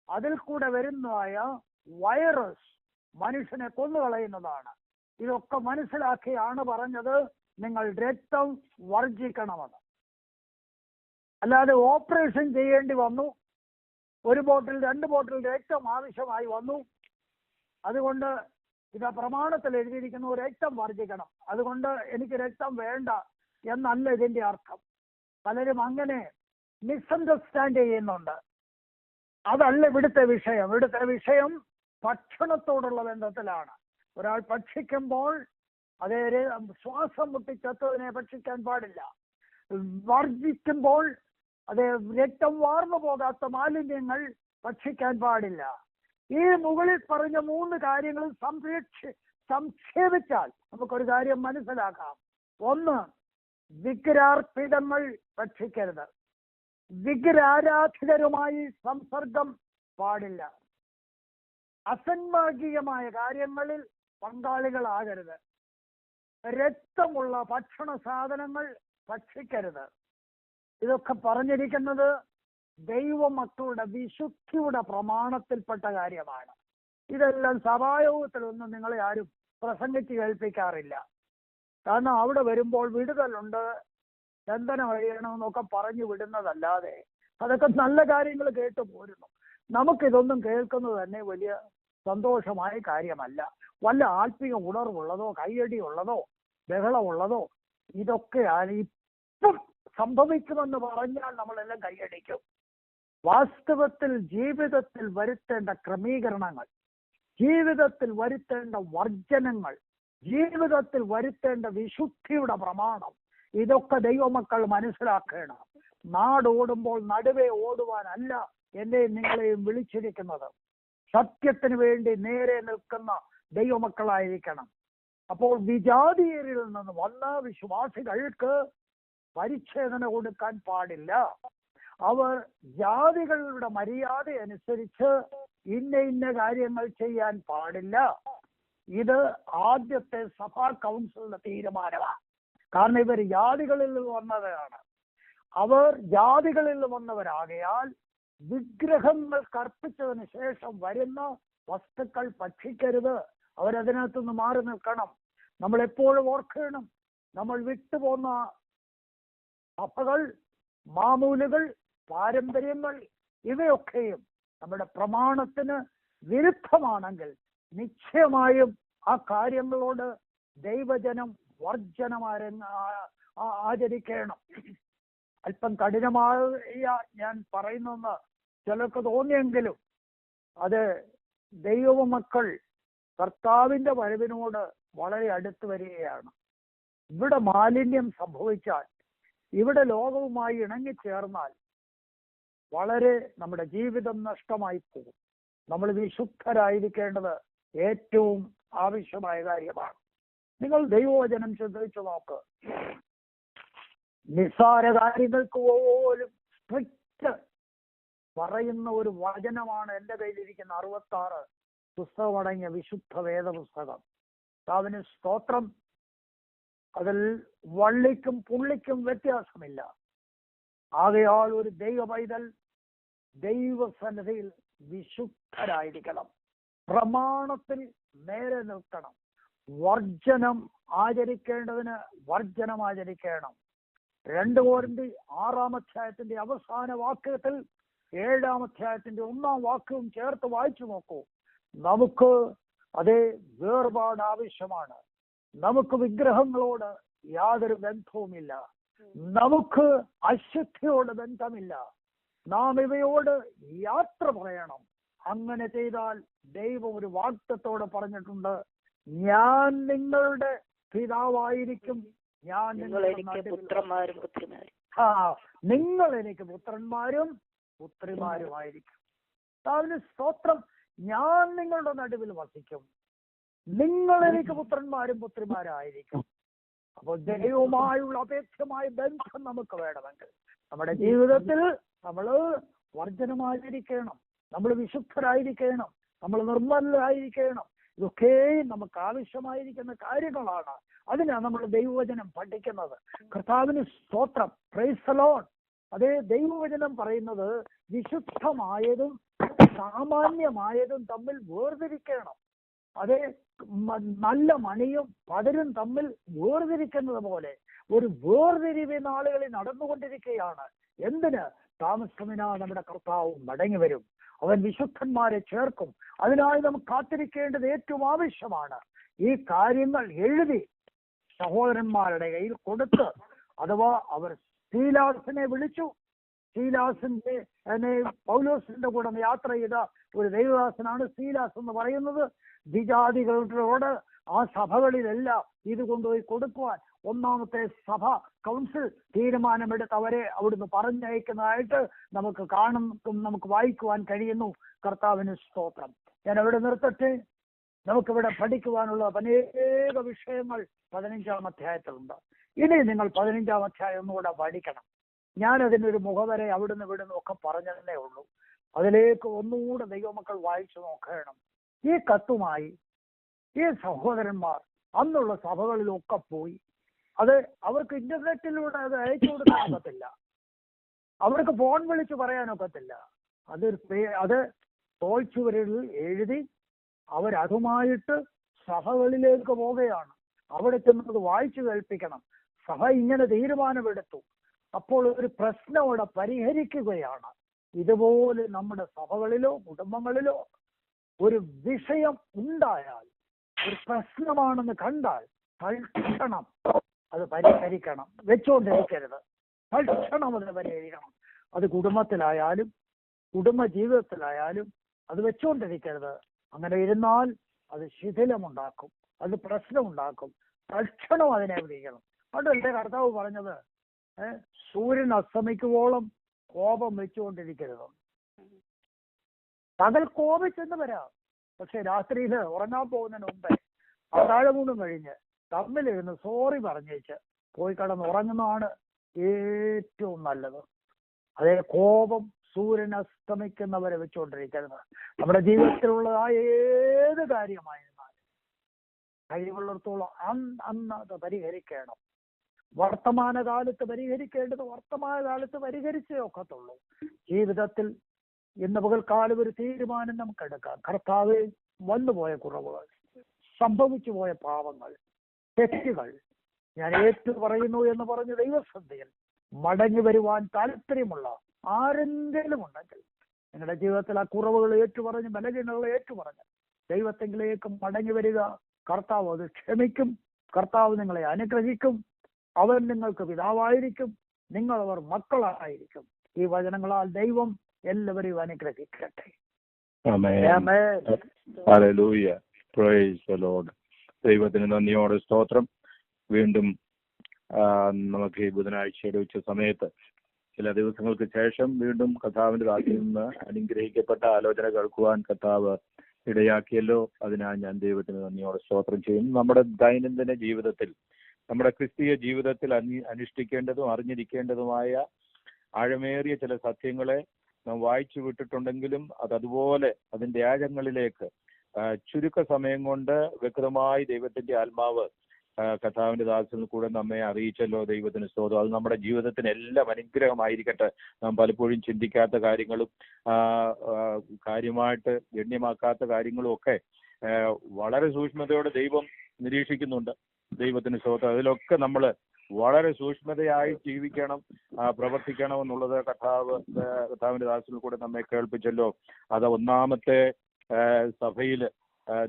S1: അതിൽ കൂടെ വരുന്നതായ വൈറസ് മനുഷ്യനെ കൊന്നുകളയുന്നതാണ്. ഇതൊക്കെ മനസ്സിലാക്കിയാണ് പറഞ്ഞത് നിങ്ങൾ രക്തം വർജിക്കണമെന്ന്. അല്ലാതെ ഓപ്പറേഷൻ ചെയ്യേണ്ടി വന്നു, ഒരു ബോട്ടിൽ 2 ബോട്ടിൽ രക്തം ആവശ്യമായി വന്നു, അതുകൊണ്ട് ഇത് പ്രമാണത്തിൽ എഴുതിയിരിക്കുന്നു രക്തം വർജിക്കണം, അതുകൊണ്ട് എനിക്ക് രക്തം വേണ്ട എന്നല്ല ഇതിന്റെ അർത്ഥം. പലരും അങ്ങനെ മിസ്അണ്ടർസ്റ്റാൻഡ് ചെയ്യുന്നുണ്ട്. അതല്ല ഇവിടുത്തെ വിഷയം. ഇവിടുത്തെ വിഷയം ഭക്ഷണത്തോടുള്ള ബന്ധത്തിലാണ്. ഒരാൾ ഭക്ഷിക്കുമ്പോൾ അതേ ശ്വാസം മുട്ടിച്ചത്തതിനെ ഭക്ഷിക്കാൻ പാടില്ല. വർജിക്കുമ്പോൾ അതേ രക്തം വാർന്നു പോകാത്ത മാലിന്യങ്ങൾ ഭക്ഷിക്കാൻ പാടില്ല. ഈ മുകളിൽ പറഞ്ഞ 3 കാര്യങ്ങൾ സംക്ഷേപിച്ചാൽ നമുക്കൊരു കാര്യം മനസ്സിലാക്കാം. ഒന്ന്, വിഗ്രഹാർപ്പിതങ്ങൾ ഭക്ഷിക്കരുത്. വിഗ്രഹാരാധകരുമായി സംസർഗം പാടില്ല. അസന്മാർഗികമായ കാര്യങ്ങളിൽ പങ്കാളികളാകരുത്. രക്തമുള്ള ഭക്ഷണ സാധനങ്ങൾ ഭക്ഷിക്കരുത്. ഇതൊക്കെ പറഞ്ഞിരിക്കുന്നത് ദൈവമക്കളുടെ വിശുദ്ധിയുടെ പ്രമാണത്തിൽപ്പെട്ട കാര്യമാണ്. ഇതെല്ലാം സഭായോഗത്തിലൊന്നും നിങ്ങളെ ആരും പ്രസംഗിച്ച് കേൾപ്പിക്കാറില്ല. കാരണം അവിടെ വരുമ്പോൾ വിടുതലുണ്ട്, ബന്ധനം കഴിയണമെന്നൊക്കെ പറഞ്ഞു വിടുന്നതല്ലാതെ അതൊക്കെ നല്ല കാര്യങ്ങൾ കേട്ടു പോരുന്നു. നമുക്കിതൊന്നും കേൾക്കുന്നത് തന്നെ വലിയ സന്തോഷമായ കാര്യമല്ല. വല്ല ആത്മീയ ഉണർവുള്ളതോ കയ്യടിയുള്ളതോ ബഹളമുള്ളതോ ഇതൊക്കെയാണ് ഇപ്പം സംഭവിക്കുമെന്ന് പറഞ്ഞാൽ നമ്മളെല്ലാം കൈയടിക്കും. വാസ്തവത്തിൽ ജീവിതത്തിൽ വരുത്തേണ്ട ക്രമീകരണങ്ങൾ, ജീവിതത്തിൽ വരുത്തേണ്ട വർജനങ്ങൾ, ജീവിതത്തിൽ വരുത്തേണ്ട വിശുദ്ധിയുടെ പ്രമാണം ഇതൊക്കെ ദൈവമക്കൾ മനസ്സിലാക്കണം. നാടോടുമ്പോൾ നടുവേ ഓടുവാനല്ല എന്നെയും നിങ്ങളെയും വിളിച്ചിരിക്കുന്നത്. സത്യത്തിന് വേണ്ടി നേരെ നിൽക്കുന്ന ദൈവമക്കളായിരിക്കണം. അപ്പോൾ വിജാതീയരിൽ നിന്ന് വന്ന വിശ്വാസികൾക്ക് പരിച്ഛേദന കൊടുക്കാൻ പാടില്ല. അവർ ജാതികളുടെ മര്യാദ അനുസരിച്ച് ഇന്ന കാര്യങ്ങൾ ചെയ്യാൻ പാടില്ല. ഇത് ആദ്യത്തെ സഭാ കൗൺസിലിന്റെ തീരുമാനമാണ്. കാരണം ഇവർ ജാതികളിൽ നിന്ന് വന്നവരാണ്. അവർ ജാതികളിൽ നിന്ന് വന്നവരാകയാൽ വിഗ്രഹങ്ങൾക്ക് അർപ്പിച്ചതിന് ശേഷം വരുന്ന വസ്തുക്കൾ ഭക്ഷിക്കരുത്. അവരതിനകത്തുനിന്ന് മാറി നിൽക്കണം. നമ്മൾ എപ്പോഴും ഓർക്കണം, നമ്മൾ വിട്ടുപോന്ന സഭകൾ, മാമൂലുകൾ, പാരമ്പര്യങ്ങൾ ഇവയൊക്കെയും നമ്മുടെ പ്രമാണത്തിന് വിരുദ്ധമാണെങ്കിൽ നിശ്ചയമായും ആ കാര്യങ്ങളോട് ദൈവജനം ആചരിക്കണം. അല്പം കഠിനമായ ഞാൻ പറയുന്നെന്ന് ചിലർക്ക് തോന്നിയെങ്കിലും അത് ദൈവമക്കൾ കർത്താവിന്റെ വരവിനോട് വളരെ അടുത്ത് വരികയാണ്. ഇവിടെ മാലിന്യം സംഭവിച്ചാൽ, ഇവിടെ ലോകവുമായി ഇണങ്ങിച്ചേർന്നാൽ വളരെ നമ്മുടെ ജീവിതം നഷ്ടമായി പോകും. നമ്മൾ വിശുദ്ധരായിരിക്കേണ്ടത് ഏറ്റവും ആവശ്യമായ കാര്യമാണ്. നിങ്ങൾ ദൈവവചനം ശ്രദ്ധിച്ചു നോക്ക്. നിസ്സാര കാര്യങ്ങൾക്ക് പോലും സ്ട്രിക്റ്റ് പറയുന്ന ഒരു വചനമാണ് എൻ്റെ കയ്യിലിരിക്കുന്ന 66 പുസ്തകമടങ്ങിയ വിശുദ്ധ വേദപുസ്തകം. കർത്താവിന് സ്തോത്രം. അതിൽ വള്ളിക്കും പുള്ളിക്കും വ്യത്യാസമില്ല. ആകയാൽ ഒരു ദൈവ പൈതൽ ദൈവസന്നിധിയിൽ വിശുദ്ധരായിരിക്കണം. പ്രമാണത്തിൽ നേരെ നിൽക്കണം. വർജനം ആചരിക്കേണ്ടതിന് വർജനം ആചരിക്കണം. 2 കൊരിന്ത്യർ 6-ാം അധ്യായത്തിന്റെ അവസാന വാക്യത്തിൽ 7-ാം അധ്യായത്തിന്റെ 1-ാം വാക്യവും ചേർത്ത് വായിച്ചു നോക്കൂ. നമുക്ക് അതേ വേർപാട് ആവശ്യമാണ്. നമുക്ക് വിഗ്രഹങ്ങളോട് യാതൊരു ബന്ധവുമില്ല. നമുക്ക് അശുദ്ധിയോട് ബന്ധമില്ല. നാം ഇവയോട് യാത്ര പറയണം. അങ്ങനെ ചെയ്താൽ ദൈവം ഒരു വാഗ്ദത്തത്തോടെ പറഞ്ഞിട്ടുണ്ട്, ഞാൻ നിങ്ങളുടെ പിതാവായിരിക്കും, ഞാൻ നിങ്ങൾ എനിക്ക് പുത്രന്മാരും പുത്രിമാരുമായിരിക്കും. അതിന് സ്തോത്രം. ഞാൻ നിങ്ങളുടെ നടുവിൽ വസിക്കും, നിങ്ങൾ എനിക്ക് പുത്രന്മാരും പുത്രിമാരായിരിക്കും. അപ്പോൾ ദൈവവുമായുള്ള അപേക്ഷമായ ബന്ധം നമുക്ക് വേണമെങ്കിൽ നമ്മുടെ ജീവിതത്തിൽ നമ്മൾ വർജനമായിരിക്കണം, നമ്മൾ വിശുദ്ധരായിരിക്കണം, നമ്മൾ നിർമ്മലരായിരിക്കണം. ഇതൊക്കെയും നമുക്ക് ആവശ്യമായിരിക്കുന്ന കാര്യങ്ങളാണ്. അതിനാണ് നമ്മൾ ദൈവവചനം പഠിക്കുന്നത്. കർത്താവിന് സ്തോത്രം. Price the Lord. അതേ ദൈവവചനം പറയുന്നത് വിശുദ്ധമായതും സാമാന്യമായതും തമ്മിൽ വേർതിരിക്കണം. അതേ നല്ല മണിയും പതിരും തമ്മിൽ വേർതിരിക്കുന്നത് പോലെ ഒരു വേർതിരിവ് നാളുകളിൽ നടന്നുകൊണ്ടിരിക്കുകയാണ്. എന്തിന്? താമസമിനാ നമ്മുടെ കർത്താവ് മടങ്ങി വരും. അവൻ വിശുദ്ധന്മാരെ ചേർക്കും. അതിനായി നമുക്ക് കാത്തിരിക്കേണ്ടത് ഏറ്റവും ആവശ്യമാണ്. ഈ കാര്യങ്ങൾ എഴുതി സഹോദരന്മാരുടെ കയ്യിൽ കൊടുത്ത്, അഥവാ അവർ ശീലാസിനെ വിളിച്ചു. ശീലാസിന്റെ പൗലോസിന്റെ കൂടെ യാത്ര ചെയ്ത ഒരു ദൈവദാസനാണ് ശീലാസ് എന്ന് പറയുന്നത്. വിജാതികളോട് ആ സഭകളിലെല്ലാം ഇത് കൊണ്ടുപോയി കൊടുക്കുവാൻ 1-ാമത്തെ സഭ കൗൺസിൽ തീരുമാനമെടുത്ത് അവരെ അവിടുന്ന് പറഞ്ഞയക്കുന്നതായിട്ട് നമുക്ക് വായിക്കുവാൻ കഴിയുന്നു. കർത്താവിന് സ്തോത്രം. ഞാൻ അവിടെ നിർത്തട്ടെ. നമുക്കിവിടെ പഠിക്കുവാനുള്ള അനേക വിഷയങ്ങൾ 15-ാം അധ്യായത്തിലുണ്ട്. ഇനി നിങ്ങൾ 15-ാം അധ്യായം ഒന്നുകൂടെ പഠിക്കണം. ഞാനതിനൊരു മുഖവരെ അവിടുന്ന് ഇവിടുന്ന് ഒക്കെ പറഞ്ഞതേ ഉള്ളൂ. അതിലേക്ക് ഒന്നുകൂടെ ദൈവമക്കൾ വായിച്ചു നോക്കണം. ഈ കത്തുമായി ഈ സഹോദരന്മാർ അന്നുള്ള സഭകളിലൊക്കെ പോയി. അത് അവർക്ക് ഇന്റർനെറ്റിലൂടെ അത് അയച്ചു കൊടുക്കാനൊക്കത്തില്ല, അവർക്ക് ഫോൺ വിളിച്ച് പറയാനൊക്കത്തില്ല. അത് തോൽച്ചുവരിൽ എഴുതി അവരതുമായിട്ട് സഭകളിലേക്ക് പോവുകയാണ്. അവിടെ ചെന്നത് വായിച്ചു കേൾപ്പിക്കണം. സഭ ഇങ്ങനെ തീരുമാനമെടുത്തു. അപ്പോൾ ഒരു പ്രശ്നം അവിടെ പരിഹരിക്കുകയാണ്. ഇതുപോലെ നമ്മുടെ സഭകളിലോ കുടുംബങ്ങളിലോ ഒരു വിഷയം ഉണ്ടായാൽ, ഒരു പ്രശ്നമാണെന്ന് കണ്ടാൽ തൽക്ഷണം അത് പരിഹരിക്കണം. വെച്ചുകൊണ്ടിരിക്കരുത്. തൽക്ഷണം അത് പരിഹരിക്കണം. അത് കുടുംബത്തിലായാലും കുടുംബ ജീവിതത്തിലായാലും അത് വെച്ചുകൊണ്ടിരിക്കരുത്. അങ്ങനെ ഇരുന്നാൽ അത് ശിഥിലമുണ്ടാക്കും, അത് പ്രശ്നമുണ്ടാക്കും. തൽക്ഷണം അതിനെ വിളിക്കണം. അതുകൊണ്ടല്ലേ കർത്താവ് പറഞ്ഞത് സൂര്യൻ അസ്തമിക്കുവോളം കോപം വെച്ചുകൊണ്ടിരിക്കരുത്. പകൽ കോപിച്ചെന്ന് വരാം, പക്ഷെ രാത്രിയിൽ ഉറങ്ങാൻ പോകുന്നതിന് മുമ്പേ അത്താഴമൂന്നും കഴിഞ്ഞ് തമ്മിലിരുന്ന് സോറി പറഞ്ഞേച്ച് പോയി കിടന്ന് ഉറങ്ങുന്നതാണ് ഏറ്റവും നല്ലത്. അതേ കോപം സൂര്യൻ അസ്തമിക്കുന്നവരെ വെച്ചുകൊണ്ടിരിക്കരുത്. നമ്മുടെ ജീവിതത്തിലുള്ള ആ ഏത് കാര്യമായിരുന്നാലും കഴിവുള്ളിടത്തോളം അന്ന് അത് പരിഹരിക്കണം. വർത്തമാനകാലത്ത് പരിഹരിക്കേണ്ടത് വർത്തമാനകാലത്ത് പരിഹരിച്ചേ ഒക്കത്തുള്ളൂ. ജീവിതത്തിൽ ഇന്ന് പകൽക്കാലം ഒരു തീരുമാനം നമുക്കെടുക്കാം. കർത്താവേ, വന്നുപോയ കുറവുകൾ, സംഭവിച്ചു പോയ പാവങ്ങൾ, തെറ്റുകൾ ഞാൻ ഏറ്റുപറയുന്നു എന്ന് പറഞ്ഞ് ദൈവസന്നിധിയിൽ മടങ്ങി വരുവാൻ താല്പര്യമുള്ള ആരെങ്കിലും ഉണ്ടെങ്കിൽ നിങ്ങളുടെ ജീവിതത്തിൽ ആ കുറവുകൾ ഏറ്റുപറഞ്ഞ് ബലഹീനതകൾ ഏറ്റുപറഞ്ഞ് ദൈവത്തെങ്കിലേക്ക് മടങ്ങി വരിക. കർത്താവ് അത് ക്ഷമിക്കും. കർത്താവ് നിങ്ങളെ അനുഗ്രഹിക്കും. അവൻ നിങ്ങൾക്ക് പിതാവായിരിക്കും, നിങ്ങളവർ മക്കളായിരിക്കും. ഈ വചനങ്ങളാൽ ദൈവം എല്ലാവരെയും അനുഗ്രഹിക്കട്ടെ.
S3: ദൈവത്തിന് നന്ദിയോടെ സ്തോത്രം. വീണ്ടും നമുക്ക് ഈ ബുധനാഴ്ചയുടെ ഉച്ച സമയത്ത് ചില ദിവസങ്ങൾക്ക് ശേഷം വീണ്ടും കർത്താവിന്റെ വാക്കിൽ നിന്ന് അനുഗ്രഹിക്കപ്പെട്ട ആലോചന കേൾക്കുവാൻ കർത്താവ് ഇടയാക്കിയല്ലോ. അതിനാൽ ഞാൻ ദൈവത്തിന് നന്ദിയോടെ സ്തോത്രം ചെയ്യുന്നു. നമ്മുടെ ദൈനംദിന ജീവിതത്തിൽ, നമ്മുടെ ക്രിസ്തീയ ജീവിതത്തിൽ അനുഷ്ഠിക്കേണ്ടതും അറിഞ്ഞിരിക്കേണ്ടതുമായ ആഴമേറിയ ചില സത്യങ്ങളെ നാം വായിച്ചു വിട്ടിട്ടുണ്ടെങ്കിലും അതുപോലെ അതിന്റെ ആഴങ്ങളിലേക്ക് ചുരുക്ക സമയം കൊണ്ട് വ്യക്തമായി ദൈവത്തിന്റെ ആത്മാവ് കർത്താവിന്റെ ദാസനിൽ കൂടെ നമ്മെ അറിയിച്ചല്ലോ. ദൈവത്തിന് സ്തോത്രം. അത് നമ്മുടെ ജീവിതത്തിന് എല്ലാം അനുഗ്രഹമായിരിക്കട്ടെ. നാം പലപ്പോഴും ചിന്തിക്കാത്ത കാര്യങ്ങളും കാര്യമായിട്ട് ഗണ്യമാക്കാത്ത കാര്യങ്ങളും ഒക്കെ വളരെ സൂക്ഷ്മതയോടെ ദൈവം നിരീക്ഷിക്കുന്നുണ്ട്. ദൈവത്തിന് സ്തോത്രം. അതിലൊക്കെ നമ്മൾ വളരെ സൂക്ഷ്മതയായി ജീവിക്കണം, പ്രവർത്തിക്കണം എന്നുള്ളത് കർത്താവിന്റെ ദാസനിൽ കൂടെ നമ്മെ കേൾപ്പിച്ചല്ലോ. അത് ഒന്നാമത്തെ സഭയില്,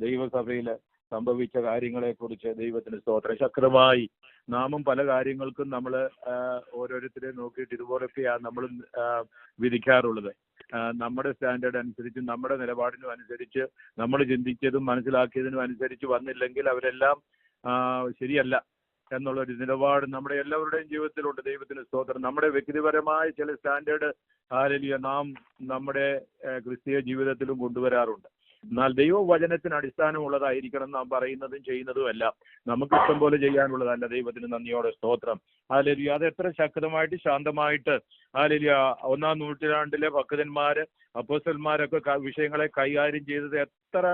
S3: ദൈവസഭയില് സംഭവിച്ച കാര്യങ്ങളെ കുറിച്ച് ദൈവത്തിന് സ്തോത്രം. ശക്തമായി നാമും പല കാര്യങ്ങൾക്കും നമ്മൾ ഓരോരുത്തരെ നോക്കിയിട്ട് ഇതുപോലൊക്കെയാണ് നമ്മൾ വിധിക്കാറുള്ളത്. നമ്മുടെ സ്റ്റാൻഡേർഡ് അനുസരിച്ച്, നമ്മുടെ നിലപാടിനും അനുസരിച്ച്, നമ്മൾ ചിന്തിച്ചതും മനസ്സിലാക്കിയതിനും അനുസരിച്ച് വന്നില്ലെങ്കിൽ അവരെല്ലാം ശരിയല്ല എന്നുള്ളൊരു നിലപാട് നമ്മുടെ എല്ലാവരുടെയും ജീവിതത്തിലുണ്ട്. ദൈവത്തിന് സ്തോത്രം. നമ്മുടെ വ്യക്തിപരമായ ചില സ്റ്റാൻഡേർഡ് നാം നമ്മുടെ ക്രിസ്തീയ ജീവിതത്തിലും കൊണ്ടുവരാറുണ്ട്. എന്നാൽ ദൈവവചനത്തിന് അടിസ്ഥാനമുള്ളതായിരിക്കണം നാം പറയുന്നതും ചെയ്യുന്നതും എല്ലാം. നമുക്ക് ഇഷ്ടം പോലെ ചെയ്യാനുള്ളതല്ല. ദൈവത്തിന് നന്ദിയോടെ സ്തോത്രം. ഹല്ലേലൂയ. അത് എത്ര ശക്തമായിട്ട് ശാന്തമായിട്ട് ഒന്നാം നൂറ്റാണ്ടിലെ ഭക്തന്മാര്, അപ്പോസ്തലന്മാരൊക്കെ വിഷയങ്ങളെ കൈകാര്യം ചെയ്തത് എത്ര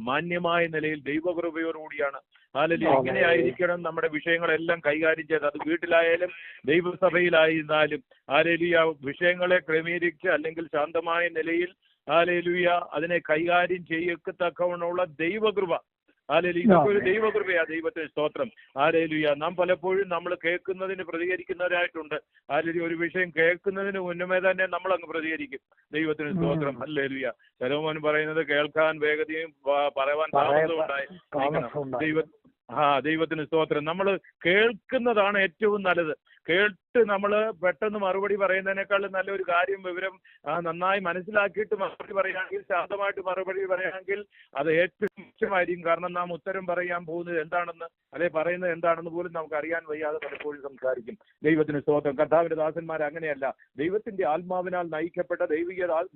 S3: മാന്യമായ നിലയിൽ ദൈവകൃപയോടുകൂടിയാണ്. ഹല്ലേലൂയ. ഇങ്ങനെയായിരിക്കണം നമ്മുടെ വിഷയങ്ങളെല്ലാം കൈകാര്യം ചെയ്തത്. അത് വീട്ടിലായാലും ദൈവസഭയിലായിരുന്നാലും ഹല്ലേലൂയ വിഷയങ്ങളെ ക്രമീകരിച്ച് അല്ലെങ്കിൽ ശാന്തമായ നിലയിൽ ഹല്ലേലൂയ അതിനെ കൈകാര്യം ചെയ്യത്തക്കവണ്ണമുള്ള ദൈവകൃപ. ഹല്ലേലൂയ. ഇതൊക്കെ ഒരു ദൈവകൃപയാ. ദൈവത്തിന് സ്തോത്രം. ഹല്ലേലൂയ. നാം പലപ്പോഴും നമ്മൾ കേൾക്കുന്നതിന് പ്രതികരിക്കുന്നവരായിട്ടുണ്ട്. ഹല്ലേലൂയ. ഒരു വിഷയം കേൾക്കുന്നതിന് മുന്നമേ തന്നെ നമ്മൾ അങ്ങ് പ്രതികരിക്കും. ദൈവത്തിന് സ്തോത്രം. ഹല്ലേലൂയ. ശലോമോൻ പറയുന്നത് കേൾക്കാൻ വേഗതയും പറയാൻ താമസവും ഉണ്ടായിരിക്കണം. ദൈവത്തിന് സ്തോത്രം. നമ്മൾ കേൾക്കുന്നതാണ് ഏറ്റവും നല്ലത്. കേട്ട് നമ്മൾ പെട്ടെന്ന് മറുപടി പറയുന്നതിനേക്കാളും നല്ലൊരു കാര്യം, വിവരം നന്നായി മനസ്സിലാക്കിയിട്ട് മറുപടി പറയുകയാണെങ്കിൽ, ശാന്തമായിട്ട് മറുപടി പറയുകയാണെങ്കിൽ അത് ഏറ്റവും മുഖ്യമായിരിക്കും. കാരണം നാം ഉത്തരം പറയാൻ പോകുന്നത് എന്താണെന്ന്, അല്ലെ പറയുന്നത് എന്താണെന്ന് പോലും നമുക്ക് അറിയാൻ വയ്യാതെ പലപ്പോഴും സംസാരിക്കും. ദൈവത്തിന് സ്തോത്രം. കർത്താവിന്റെ ദാസന്മാർ അങ്ങനെയല്ല. ദൈവത്തിന്റെ ആത്മാവിനാൽ നയിക്കപ്പെട്ട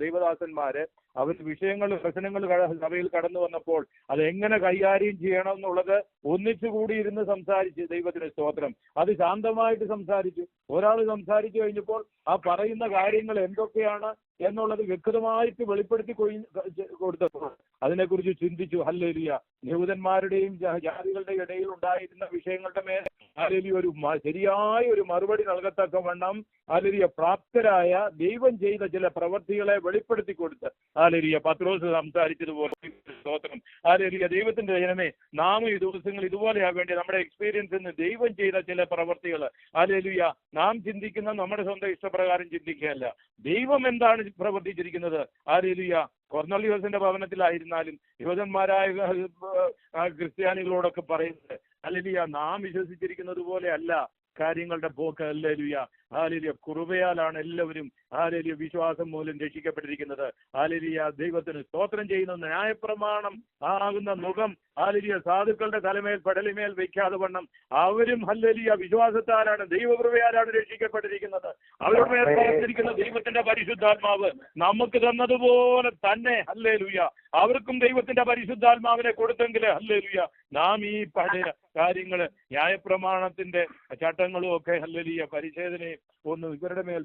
S3: ദൈവദാസന്മാര് അവർ വിഷയങ്ങൾ, പ്രശ്നങ്ങൾ സഭയിൽ കടന്നു വന്നപ്പോൾ അത് എങ്ങനെ കൈകാര്യം ചെയ്യണം എന്നുള്ളത് ഒന്നിച്ചുകൂടി ഇരുന്ന് സംസാരിച്ച്, ദൈവത്തിന് സ്തോത്രം, അത് ശാന്തമായിട്ട് സംസാരിച്ചു. ഒരാൾ സംസാരിച്ചു കഴിഞ്ഞപ്പോൾ ആ പറയുന്ന കാര്യങ്ങൾ എന്തൊക്കെയാണ് എന്നുള്ളത് വ്യക്തമായിട്ട് വെളിപ്പെടുത്തി കൊടുത്തപ്പോൾ അതിനെക്കുറിച്ച് ചിന്തിച്ചു. ഹല്ലേലൂയ. യഹൂദന്മാരുടെയും ജാതികളുടെയും ഇടയിൽ ഉണ്ടായിരുന്ന വിഷയങ്ങളുടെ മേലെ ഹല്ലേലൂയ ഒരു ശരിയായ ഒരു മറുപടി നൽകത്തക്കവണ്ണം ഹല്ലേലൂയ പ്രാപ്തരായ ദൈവം ചെയ്ത ചില പ്രവൃത്തികളെ വെളിപ്പെടുത്തി കൊടുത്ത് ഹല്ലേലൂയ പത്രോസ് സംസാരിച്ചതുപോലെ. സ്തോത്രം. ഹല്ലേലൂയ. ദൈവത്തിന്റെ ജനമേ, നാം ഈ ദിവസങ്ങൾ ഇതുപോലെയാവേണ്ടി നമ്മുടെ എക്സ്പീരിയൻസിൽ നിന്ന് ദൈവം ചെയ്ത ചില പ്രവൃത്തികൾ ഹല്ലേലൂയ നാം ചിന്തിക്കുന്ന നമ്മുടെ സ്വന്തം ഇഷ്ടപ്രകാരം ചിന്തിക്കുകയല്ല. ദൈവം എന്താണ് പ്രവർത്തിച്ചിരിക്കുന്നത്. ഹല്ലേലൂയ. കൊർന്നല്യോസിന്റെ ഭവനത്തിലായിരുന്നാലും യഹൂദന്മാരായ ക്രിസ്ത്യാനികളോടൊക്കെ പറയുന്നത് ഹല്ലേലൂയ നാം വിശ്വസിച്ചിരിക്കുന്നത് പോലെ അല്ല കാര്യങ്ങളുടെ പോക്ക്. Hallelujah, hallelujah. കൃപയാലാണ് എല്ലാവരും ഹല്ലേലൂയ വിശ്വാസം മൂലം രക്ഷിക്കപ്പെട്ടിരിക്കുന്നത്. ഹല്ലേലൂയ, ദൈവത്തിന് സ്തോത്രം ചെയ്യുന്ന ന്യായപ്രമാണം ആകുന്ന മുഖം ഹല്ലേലൂയ സാധുക്കളുടെ തലമേൽ പടലിമേൽ വെക്കാതെ വണ്ണം അവരും ഹല്ലേലൂയ വിശ്വാസത്താലാണ് ദൈവകൃപയാലാണ് രക്ഷിക്കപ്പെട്ടിരിക്കുന്നത്. അവരുടെ മേൽ പ്രവർത്തിച്ചിരിക്കുന്ന ദൈവത്തിന്റെ പരിശുദ്ധാത്മാവ് നമുക്ക് തന്നതുപോലെ തന്നെ ഹല്ലേലൂയ അവർക്കും ദൈവത്തിന്റെ പരിശുദ്ധാത്മാവിനെ കൊടുത്തെങ്കിൽ ഹല്ലേലൂയ നാം ഈ പഴയ കാര്യങ്ങള് ന്യായപ്രമാണത്തിന്റെ ചട്ടങ്ങളും ഒക്കെ ഹല്ലേലൂയ പരിച്ഛേദനയും ഒന്നും ഇവരുടെ മേൽ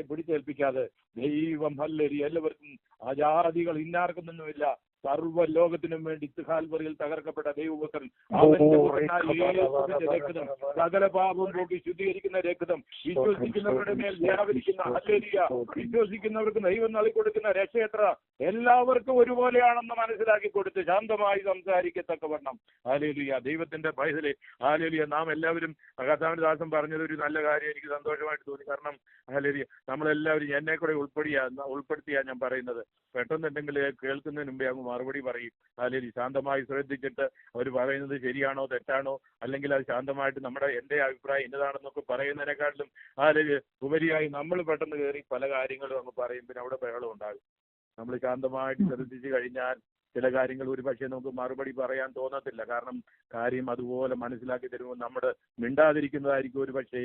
S3: പിടിച്ചേൽപ്പിക്കാതെ ദൈവം ഹല്ലേലൂയ എല്ലാവർക്കും അജാതികൾ ഇന്നാർക്കൊന്നുമില്ല സർവ്വ ലോകത്തിനും വേണ്ടി കാൽവറിയിൽ തകർക്കപ്പെട്ട ദൈവപുത്രൻ അവന്റെ രക്തം സകല പാപവും പോക്കി ശുദ്ധീകരിക്കുന്ന രക്തം വിശ്വസിക്കുന്നവരുടെ മേൽ വ്യാപരിക്കുന്ന ഹല്ലേലൂയ വിശ്വസിക്കുന്നവർക്ക് ദൈവം നൽകിക്കൊടുക്കുന്ന രക്ഷയത്ര എല്ലാവർക്കും ഒരുപോലെയാണെന്ന് മനസ്സിലാക്കി കൊടുത്ത് ശാന്തമായി സംസാരിക്കത്തക്കവണ്ണം ഹല്ലേലൂയ ദൈവത്തിന്റെ പൈതലെ ഹല്ലേലൂയ നാം എല്ലാവരും കർത്താവിന്റെ ദാസൻ പറഞ്ഞത് ഒരു നല്ല കാര്യം എനിക്ക് സന്തോഷമായിട്ട് തോന്നി. കാരണം ഹല്ലേലൂയ നമ്മളെല്ലാവരും എന്നെ കൂടെ ഉൾപ്പെടുത്തിയാ ഞാൻ പറയുന്നത്. പെട്ടെന്ന് എന്തെങ്കിലും കേൾക്കുന്നതിന് മുമ്പേ അങ്ങ് മറുപടി പറയും. അല്ലെങ്കിൽ ശാന്തമായി ശ്രദ്ധിച്ചിട്ട് അവർ പറയുന്നത് ശരിയാണോ തെറ്റാണോ, അല്ലെങ്കിൽ അത് ശാന്തമായിട്ട് എന്റെ അഭിപ്രായം ഇന്നതാണെന്നൊക്കെ പറയുന്നതിനെക്കാട്ടിലും അല്ലെങ്കിൽ ഉപരിയായി നമ്മൾ പെട്ടെന്ന് കയറി പല കാര്യങ്ങളും അങ്ങ് പറയും. പിന്നെ അവിടെ ബഹളം ഉണ്ടാകും. നമ്മൾ ശാന്തമായിട്ട് ശ്രദ്ധിച്ചു കഴിഞ്ഞാൽ ചില കാര്യങ്ങൾ ഒരു പക്ഷേ നമുക്ക് മറുപടി പറയാൻ തോന്നത്തില്ല. കാരണം കാര്യം അതുപോലെ മനസ്സിലാക്കി തരുമ്പോൾ നമ്മുടെ മിണ്ടാതിരിക്കുന്നതായിരിക്കും ഒരു പക്ഷേ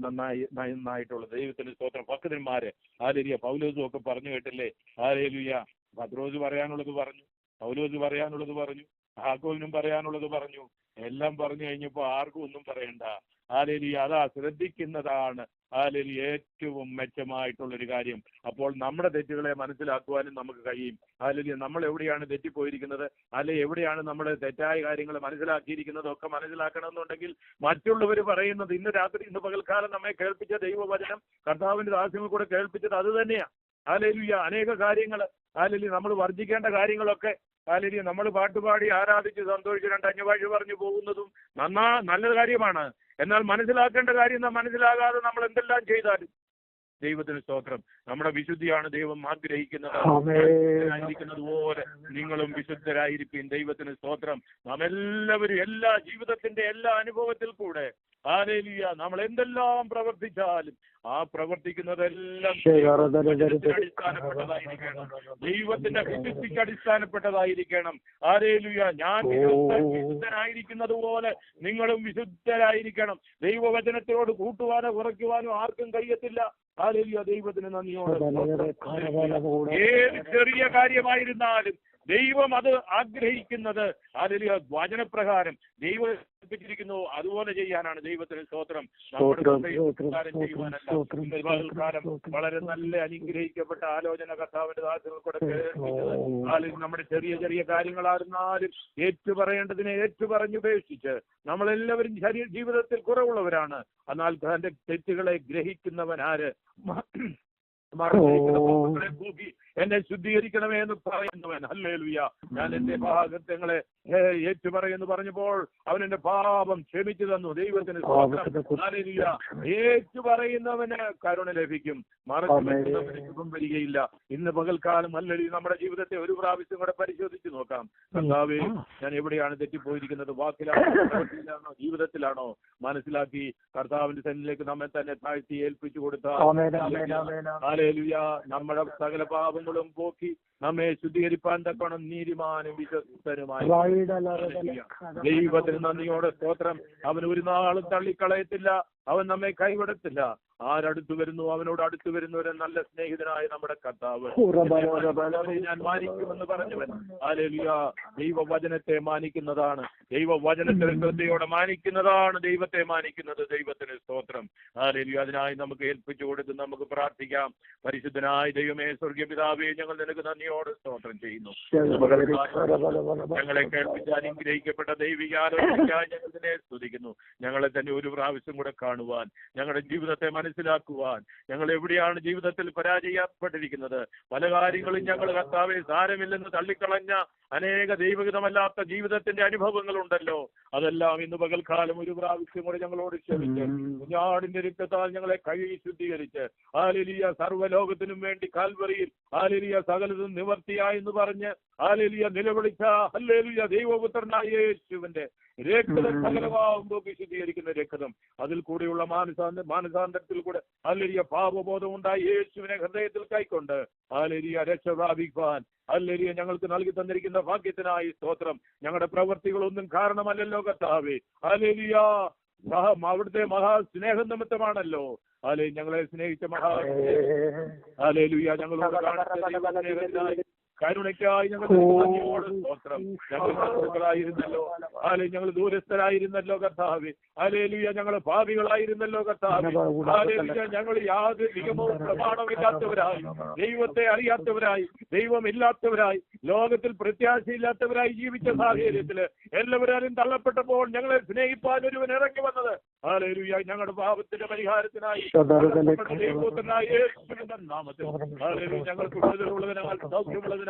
S3: നന്നായിട്ടുള്ളത്. ദൈവത്തിന്റെ സ്തോത്രം. ഭക്തന്മാര് ഹല്ലേലൂയ പൗലോസും ഒക്കെ പറഞ്ഞു കേട്ടില്ലേ? ഹല്ലേലൂയ പത്രോസ് പറയാനുള്ളത് പറഞ്ഞു, പൗലോസ് പറയാനുള്ളത് പറഞ്ഞു, യാക്കോബിനും പറയാനുള്ളത് പറഞ്ഞു. എല്ലാം പറഞ്ഞു കഴിഞ്ഞപ്പോൾ ആർക്കും ഒന്നും പറയണ്ട. ഹല്ലേലൂയ അതാ ശ്രദ്ധിക്കുന്നതാണ് ഹല്ലേലൂയ ഏറ്റവും മെച്ചമായിട്ടുള്ളൊരു കാര്യം. അപ്പോൾ നമ്മുടെ തെറ്റുകളെ മനസ്സിലാക്കുവാനും നമുക്ക് കഴിയും. ഹല്ലേലൂയ നമ്മൾ എവിടെയാണ് തെറ്റിപ്പോയിരിക്കുന്നത്, അല്ലെ എവിടെയാണ് നമ്മുടെ തെറ്റായ കാര്യങ്ങൾ മനസ്സിലാക്കിയിരിക്കുന്നത് ഒക്കെ മനസ്സിലാക്കണമെന്നുണ്ടെങ്കിൽ മറ്റുള്ളവർ പറയുന്നത് ഇന്ന് രാത്രി ഇന്ന് പകൽക്കാലം നമ്മെ കേൾപ്പിച്ച ദൈവവചനം കർത്താവിന്റെ ദാസ്യങ്ങൾ കൂടെ കേൾപ്പിച്ചത് അത് തന്നെയാണ്. ഹല്ലേലൂയ അനേക കാര്യങ്ങൾ ഹല്ലേലൂയ നമ്മൾ വർജിക്കേണ്ട കാര്യങ്ങളൊക്കെ ഹല്ലേലൂയ നമ്മൾ പാട്ടുപാടി ആരാധിച്ച് സന്തോഷിച്ച് രണ്ട് അന്യഭാഷ പറഞ്ഞു പോകുന്നതും നല്ല കാര്യമാണ്. എന്നാൽ മനസ്സിലാക്കേണ്ട കാര്യം നാം മനസ്സിലാകാതെ നമ്മൾ എന്തെല്ലാം ചെയ്താലും ദൈവത്തിന് സ്തോത്രം നമ്മുടെ വിശുദ്ധിയാണ് ദൈവം ആഗ്രഹിക്കുന്നത് പോലെ നിങ്ങളും വിശുദ്ധരായിരിക്കും. ദൈവത്തിന് സ്തോത്രം. നാം എല്ലാവരും എല്ലാ ജീവിതത്തിന്റെ എല്ലാ അനുഭവത്തിൽ കൂടെ ഹല്ലേലൂയ നമ്മൾ എന്തെല്ലാം പ്രവർത്തിച്ചാലും ആ പ്രവർത്തിക്കുന്നതെല്ലാം അടിസ്ഥാനപ്പെട്ടതായിരിക്കണം, ദൈവത്തിന്റെ വിശുദ്ധിക്ക് അടിസ്ഥാനപ്പെട്ടതായിരിക്കണം. ഹല്ലേലൂയ ഞാൻ വിശുദ്ധനായിരിക്കുന്നത് പോലെ നിങ്ങളും വിശുദ്ധരായിരിക്കണം. ദൈവവചനത്തിനോട് കൂട്ടുവാനോ കുറയ്ക്കുവാനോ ആർക്കും കഴിയത്തില്ല. ഹല്ലേലൂയ ദൈവത്തിന് നന്ദിയോടെ. ഏത് ചെറിയ കാര്യമായിരുന്നാലും ദൈവം അത് ആഗ്രഹിക്കുന്നത് ഹല്ലേലൂയ വചനപ്രകാരം ദൈവം ിരിക്കുന്നു അതുപോലെ ചെയ്യാനാണ്. ദൈവത്തിന് സ്തോത്രം. ചെയ്യുവാനല്ല. വളരെ നല്ല അനുഗ്രഹിക്കപ്പെട്ട ആലോചന കർത്താവിന്റെ ദാസങ്ങൾ കൂടെ കേൾപ്പിച്ചത് നമ്മുടെ ചെറിയ ചെറിയ കാര്യങ്ങളായിരുന്നാലും ഏറ്റുപറയേണ്ടതിനെ ഏറ്റുപറഞ്ഞുപേക്ഷിച്ച് നമ്മളെല്ലാവരും ജീവിതത്തിൽ കുറവുള്ളവരാണ്. എന്നാൽ തന്റെ തെറ്റുകളെ ഗ്രഹിക്കുന്നവൻ ആര്? എന്നെ ശുദ്ധീകരിക്കണമേ എന്ന് പറയുന്നവൻ. ഹല്ലേലൂയ ഞാൻ എന്റെ ഭാഗത്വങ്ങളെ ഏറ്റുപറയെന്ന് പറഞ്ഞപ്പോൾ അവൻ എന്റെ പാപം ക്ഷമിച്ചു തന്നു. ദൈവത്തിന് ഹല്ലേലൂയ ഏറ്റുപറയുന്നവന് കരുണ ലഭിക്കും, മറച്ചു വെക്കുന്നവന് ശുഭം വരികയില്ല. ഇന്ന് പകൽക്കാലം ഹല്ലേലൂയ നമ്മുടെ ജീവിതത്തെ ഒരു പ്രാവശ്യം കൂടെ പരിശോധിച്ച് നോക്കാം. കർത്താവേ ഞാൻ എവിടെയാണ് തെറ്റിപ്പോയിരിക്കുന്നത്? വാക്കിലാണോ ജീവിതത്തിലാണോ? മനസ്സിലാക്കി കർത്താവിന്റെ സന്നിധിയിലേക്ക് നമ്മെ തന്നെ താഴ്ത്തി ഏൽപ്പിച്ചു കൊടുത്താൽ ഹല്ലേലൂയ നമ്മുടെ സകല പാപങ്ങളും പോക്കി നമ്മെ ശുദ്ധീകരിപ്പാൻ തക്കണം നീതിമാനും വിശ്വസ്തനുമായി. ദൈവത്തിന് നന്ദിയോടെ സ്തോത്രം. അവൻ ഒരു നാളും തള്ളിക്കളയത്തില്ല, അവൻ നമ്മെ കൈവിടത്തില്ല. ആരടുത്തു വരുന്നു അവനോട് അടുത്തു വരുന്നവരെ നല്ല സ്നേഹിതനായ നമ്മുടെ കർത്താവ്. ഞാൻ മാനിക്കുമെന്ന് പറഞ്ഞവൻ ഹല്ലേലൂയ ദൈവവചനത്തെ മാനിക്കുന്നതാണ്. ദൈവവചനത്തെ ശ്രദ്ധയോടെ മാനിക്കുന്നതാണ് ദൈവത്തെ മാനിക്കുന്നത്. ദൈവത്തിന് സ്തോത്രം. ഹല്ലേലൂയ അതിനായി നമുക്ക് ഏൽപ്പിച്ചു കൊടുത്ത് നമുക്ക് പ്രാർത്ഥിക്കാം. പരിശുദ്ധനായ ദൈവമേ സ്വർഗീയ പിതാവേ ഞങ്ങൾ നിനക്ക് നന്ദിയോടെ സ്തോത്രം ചെയ്യുന്നു. ഞങ്ങളെ കേൾപ്പിച്ച അനുഗ്രഹിക്കപ്പെട്ട ദൈവിക ആലോചനയ്ക്കായി ഞങ്ങൾ ഇതിനെ സ്തുതിക്കുന്നു. ഞങ്ങളെ തന്നെ ഒരു പ്രാവശ്യം കൂടെ കാണുവാൻ, ഞങ്ങളുടെ ജീവിതത്തെ മനസ്സിലാക്കുവാൻ, ഞങ്ങൾ എവിടെയാണ് ജീവിതത്തിൽ പരാജയപ്പെട്ടിരിക്കുന്നത്, പല കാര്യങ്ങളും ഞങ്ങൾ കർത്താവേ സാരമില്ലെന്ന് തള്ളിക്കളഞ്ഞ അനേക ദൈവഹിതമല്ലാത്ത ജീവിതത്തിന്റെ അനുഭവങ്ങളുണ്ടല്ലോ, അതെല്ലാം ഇന്ന് പകൽക്കാലം ഒരു പ്രാവശ്യം കൂടെ ഞങ്ങളോട് ക്ഷമിച്ച് കുഞ്ഞാടിന്റെ രക്തത്താൽ ഞങ്ങളെ കഴുകി ശുദ്ധീകരിച്ച് ഹല്ലേലൂയ സർവ്വലോകത്തിനും വേണ്ടി കാൽവറിയിൽ ഹല്ലേലൂയ സകലതും നിവർത്തിയായെന്ന് പറഞ്ഞ് ഹല്ലേലൂയ നിലവിളിച്ച ഹല്ലേലൂയ ദൈവപുത്രനായ യേശുവിന്റെ രക്തം സകലമാകുമ്പോൾ വിശുദ്ധീകരിക്കുന്ന രക്തം അതിൽ കൂടെ കൂടെയുള്ള മാനസാന്തരത്തിൽ കൂടെ ഹല്ലേലൂയ പാപബോധം ഉണ്ടായി യേശുവിനെ ഹൃദയത്തിൽ കൈക്കൊണ്ട് ഹല്ലേലൂയ രക്ഷ പ്രാപിക്കുവാൻ ഹല്ലേലൂയ ഞങ്ങൾക്ക് നൽകി തന്നിരിക്കുന്ന ഭാഗ്യത്തിനായി സ്തോത്രം. ഞങ്ങളുടെ പ്രവൃത്തികളൊന്നും കാരണമല്ലല്ലോ കർത്താവേ. ഹല്ലേലൂയ അവിടുത്തെ മഹാസ്നേഹം നിമിത്തമാണല്ലോ ഹല്ലേലൂയ ഞങ്ങളെ സ്നേഹിച്ച ഹല്ലേലൂയ ഞങ്ങളോട് കാണിച്ച ദൈവസ്നേഹത്തിനായി കരുണയ്ക്കായി ഞങ്ങൾ സ്തോത്രം. ഞങ്ങൾ ശത്രുക്കളായിരുന്നല്ലോ ഹല്ലേലൂയ, ഞങ്ങൾ ദൂരസ്ഥരായിരുന്നല്ലോ കർത്താവേ. ഹല്ലേലൂയ ഞങ്ങൾ പാപികളായിരുന്നല്ലോ കർത്താവേ. ഹല്ലേലൂയ ഞങ്ങൾ യാതൊരു നിയമവും പ്രമാണവും ഇല്ലാത്തവരായി, ദൈവത്തെ അറിയാത്തവരായി, ദൈവമില്ലാത്തവരായി, ലോകത്തിൽ പ്രത്യാശയില്ലാത്തവരായി ജീവിച്ച സാഹചര്യത്തില് എല്ലാവരും തള്ളപ്പെട്ടപ്പോൾ ഞങ്ങളെ സ്നേഹിപ്പാൻ ഒരുവൻ ഇറങ്ങി വന്നത് ഹല്ലേലൂയ ഞങ്ങളുടെ പാപത്തിന്റെ പരിഹാരത്തിനായി ദൈവപുത്രനായ യേശുവിന്റെ നാമത്തിൽ ഹല്ലേലൂയ ഞങ്ങൾക്ക് വിടുതലുള്ളതിനാൽ, സൗഖ്യമുള്ളതിനാൽ,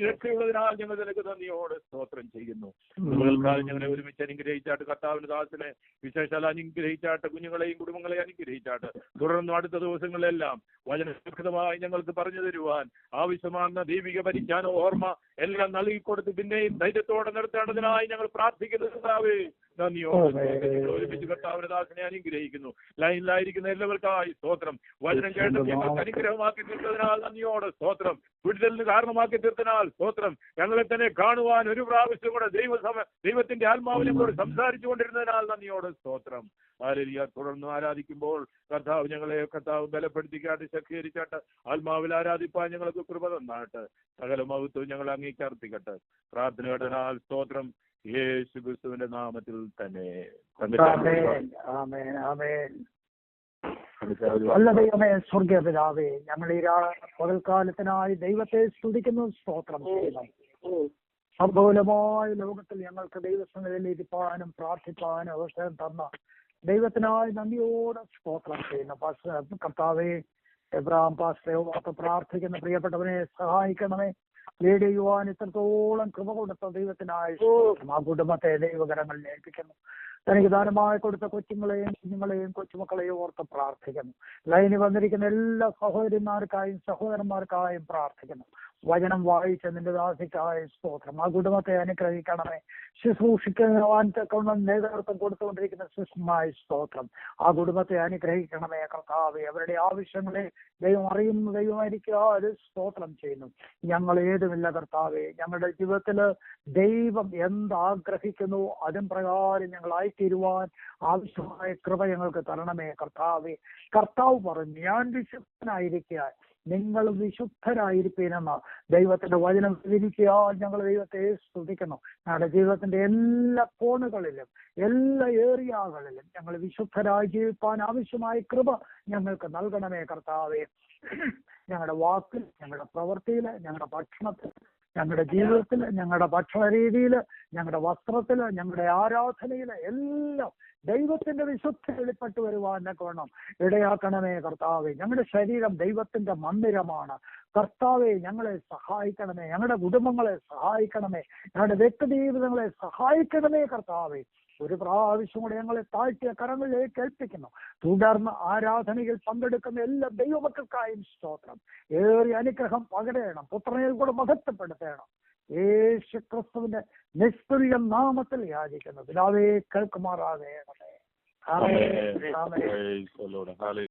S3: രക്ഷയുള്ളതിനാൽ ഞങ്ങൾ നിനക്ക് നന്ദിയോട് സ്തോത്രം ചെയ്യുന്നു. മുതൽക്കാലം ഞങ്ങളെ ഒരുമിച്ച് അനുഗ്രഹിച്ചാട്ട് കർത്താവിന്റെ ദാസനെ വിശേഷാൽ അനുഗ്രഹിച്ചാട്ട് കുഞ്ഞുങ്ങളെയും കുടുംബങ്ങളെയും അനുഗ്രഹിച്ചാട്ട് തുടർന്നും അടുത്ത ദിവസങ്ങളിലെല്ലാം വചനവിശുദ്ധമായി ഞങ്ങൾക്ക് പറഞ്ഞു തരുവാൻ ആവശ്യമാകുന്ന ദൈവിക പരിജ്ഞാന ഓർമ്മ എല്ലാം നൽകിക്കൊടുത്ത് പിന്നെയും ധൈര്യത്തോടെ നിർത്തേണ്ടതിനായി ഞങ്ങൾ പ്രാർത്ഥിക്കുന്നതാവേ നന്ദിയോടെ ഒരുമിച്ച് കർത്താവിന്റെ ദാസനെ അനുഗ്രഹിക്കുന്നു. ലൈനിലായിരിക്കുന്ന എല്ലാവർക്കായി സ്തോത്രം. വചനം കേട്ട് ഞങ്ങൾക്ക് അനുഗ്രഹമാക്കി തീർത്തതിനാൽ നന്ദിയോടെ സ്തോത്രം. വിടുതലിന് കാരണമാക്കി തീർത്തതിനാൽ സ്തോത്രം. ഞങ്ങളെ തന്നെ കാണുവാൻ ഒരു പ്രാവശ്യം കൂടെ ദൈവത്തിന്റെ ആത്മാവിനെ കൂടെ സംസാരിച്ചു കൊണ്ടിരുന്നതിനാൽ നന്ദിയോടെ സ്തോത്രം. ഹല്ലേലൂയ തുടർന്ന് ആരാധിക്കുമ്പോൾ കർത്താവ് ബലപ്പെടുത്തിക്കാട്ട് ശക്തീകരിച്ചാട്ട് ആത്മാവിൽ ആരാധിപ്പാൻ ഞങ്ങൾക്ക് കൃപ തന്നാട്ട് സകല മഹത്വം ഞങ്ങൾ അംഗീകരിക്കട്ടെ. പ്രാർത്ഥന കേട്ടതിനാൽ സ്തോത്രം. യേശു ക്രിസ്തുവിന്റെ നാമത്തിൽ തന്നെ.
S1: നല്ല ദൈവമേ, സ്വർഗീയ പിതാവേ, ഞങ്ങൾ ഈ പകൽക്കാലത്തിനായി ദൈവത്തെ സ്തുതിക്കുന്നു, സ്തോത്രം ചെയ്യുന്നു. സംഭവലമായ ലോകത്തിൽ ഞങ്ങൾക്ക് ദൈവസന്നിധിയിൽ ഇരിപ്പാനും പ്രാർത്ഥിപ്പാനും അവസരം തന്ന ദൈവത്തിനായി നന്ദിയോടെ സ്തോത്രം ചെയ്യുന്നു. കർത്താവേ, എബ്രഹാം പാസ്റ്ററോട് പ്രാർത്ഥിക്കുന്ന പ്രിയപ്പെട്ടവനെ സഹായിക്കണമേ. ലീഡ് ചെയ്യുവാൻ ഇത്രത്തോളം കൃപ കൊടുത്ത ദൈവത്തിനായി ആ കുടുംബത്തെ ദൈവകരങ്ങളിൽ ഏൽപ്പിക്കുന്നു. തനിക്ക് ദാനമായി കൊടുത്ത കൊച്ചുങ്ങളെയും കുഞ്ഞുങ്ങളെയും കൊച്ചുമക്കളെയും ഓർത്ത് പ്രാർത്ഥിക്കുന്നു. ലൈനിൽ വന്നിരിക്കുന്ന എല്ലാ സഹോദരിമാർക്കായും സഹോദരന്മാർക്കായും പ്രാർത്ഥിക്കുന്നു. വചനം വായിച്ച നിന്റെ ദാസിക്കായ സ്തോത്രം. ആ കുടുംബത്തെ അനുഗ്രഹിക്കണമേ. ശുശ്രൂഷിക്കുവാൻ തക്കവണ്ണം നേതൃത്വം കൊടുത്തുകൊണ്ടിരിക്കുന്ന ശിശുമായ സ്തോത്രം. ആ കുടുംബത്തെ അനുഗ്രഹിക്കണമേ കർത്താവേ. അവരുടെ ആവശ്യങ്ങളെ ദൈവം അറിയുന്ന ദൈവമായിരിക്കുക സ്തോത്രം ചെയ്യുന്നു. ഞങ്ങൾ ഏതുമില്ല കർത്താവേ. ഞങ്ങളുടെ ജീവിതത്തില് ദൈവം എന്താഗ്രഹിക്കുന്നു അതും പ്രകാരം ഞങ്ങൾ ആയിത്തീരുവാൻ ആവശ്യമായ കൃപ ഞങ്ങൾക്ക് തരണമേ കർത്താവേ. കർത്താവ് പറഞ്ഞു, ഞാൻ വിശുദ്ധനായിരിക്കാൻ നിങ്ങൾ വിശുദ്ധരായിരിപ്പീനെന്ന് ദൈവത്തിന്റെ വചനം വിവരിക്കാൻ ഞങ്ങൾ ദൈവത്തെ സ്തുതിക്കുന്നു. ഞങ്ങളുടെ ജീവിതത്തിന്റെ എല്ലാ കോണുകളിലും എല്ലാ ഏരിയകളിലും ഞങ്ങൾ വിശുദ്ധരായി ജീവിക്കാൻ ആവശ്യമായ കൃപ ഞങ്ങൾക്ക് നൽകണമേ കർത്താവേ. ഞങ്ങളുടെ വാക്കിൽ, ഞങ്ങളുടെ പ്രവൃത്തിയില്, ഞങ്ങളുടെ ഭക്ഷണത്തിൽ, ഞങ്ങളുടെ ജീവിതത്തിൽ, ഞങ്ങളുടെ ഭക്ഷണ രീതിയിൽ, ഞങ്ങളുടെ വസ്ത്രത്തിൽ, ഞങ്ങളുടെ ആരാധനയിൽ എല്ലാം ദൈവത്തിന്റെ വിശുദ്ധ വെളിപ്പെട്ടു വരുവാനൊക്കെ വേണം ഇടയാക്കണമേ കർത്താവേ. ഞങ്ങളുടെ ശരീരം ദൈവത്തിന്റെ മന്ദിരമാണ് കർത്താവെ. ഞങ്ങളെ സഹായിക്കണമേ. ഞങ്ങളുടെ കുടുംബങ്ങളെ സഹായിക്കണമേ. ഞങ്ങളുടെ വ്യക്തി ജീവിതങ്ങളെ സഹായിക്കണമേ കർത്താവെ. ഒരു പ്രാവശ്യം കൂടെ ഞങ്ങളെ താഴ്ത്തിയ കരങ്ങളിലേക്ക് ഏൽപ്പിക്കുന്നു. തുടർന്ന് ആരാധനയിൽ പങ്കെടുക്കുന്ന എല്ലാ ദൈവമക്കൾക്കായും സ്തോത്രം. ഏറിയ അനുഗ്രഹം പകരണം. പുത്രനെ കൂടെ മഹത്വപ്പെടുത്തണം. യേശു ക്രിസ്തുവിന്റെ നിസ്തുല്യ നാമത്തിൽ യാചിക്കുന്നു പിതാവേ, കേൾക്കുമാറാകണമേ. ആമേൻ.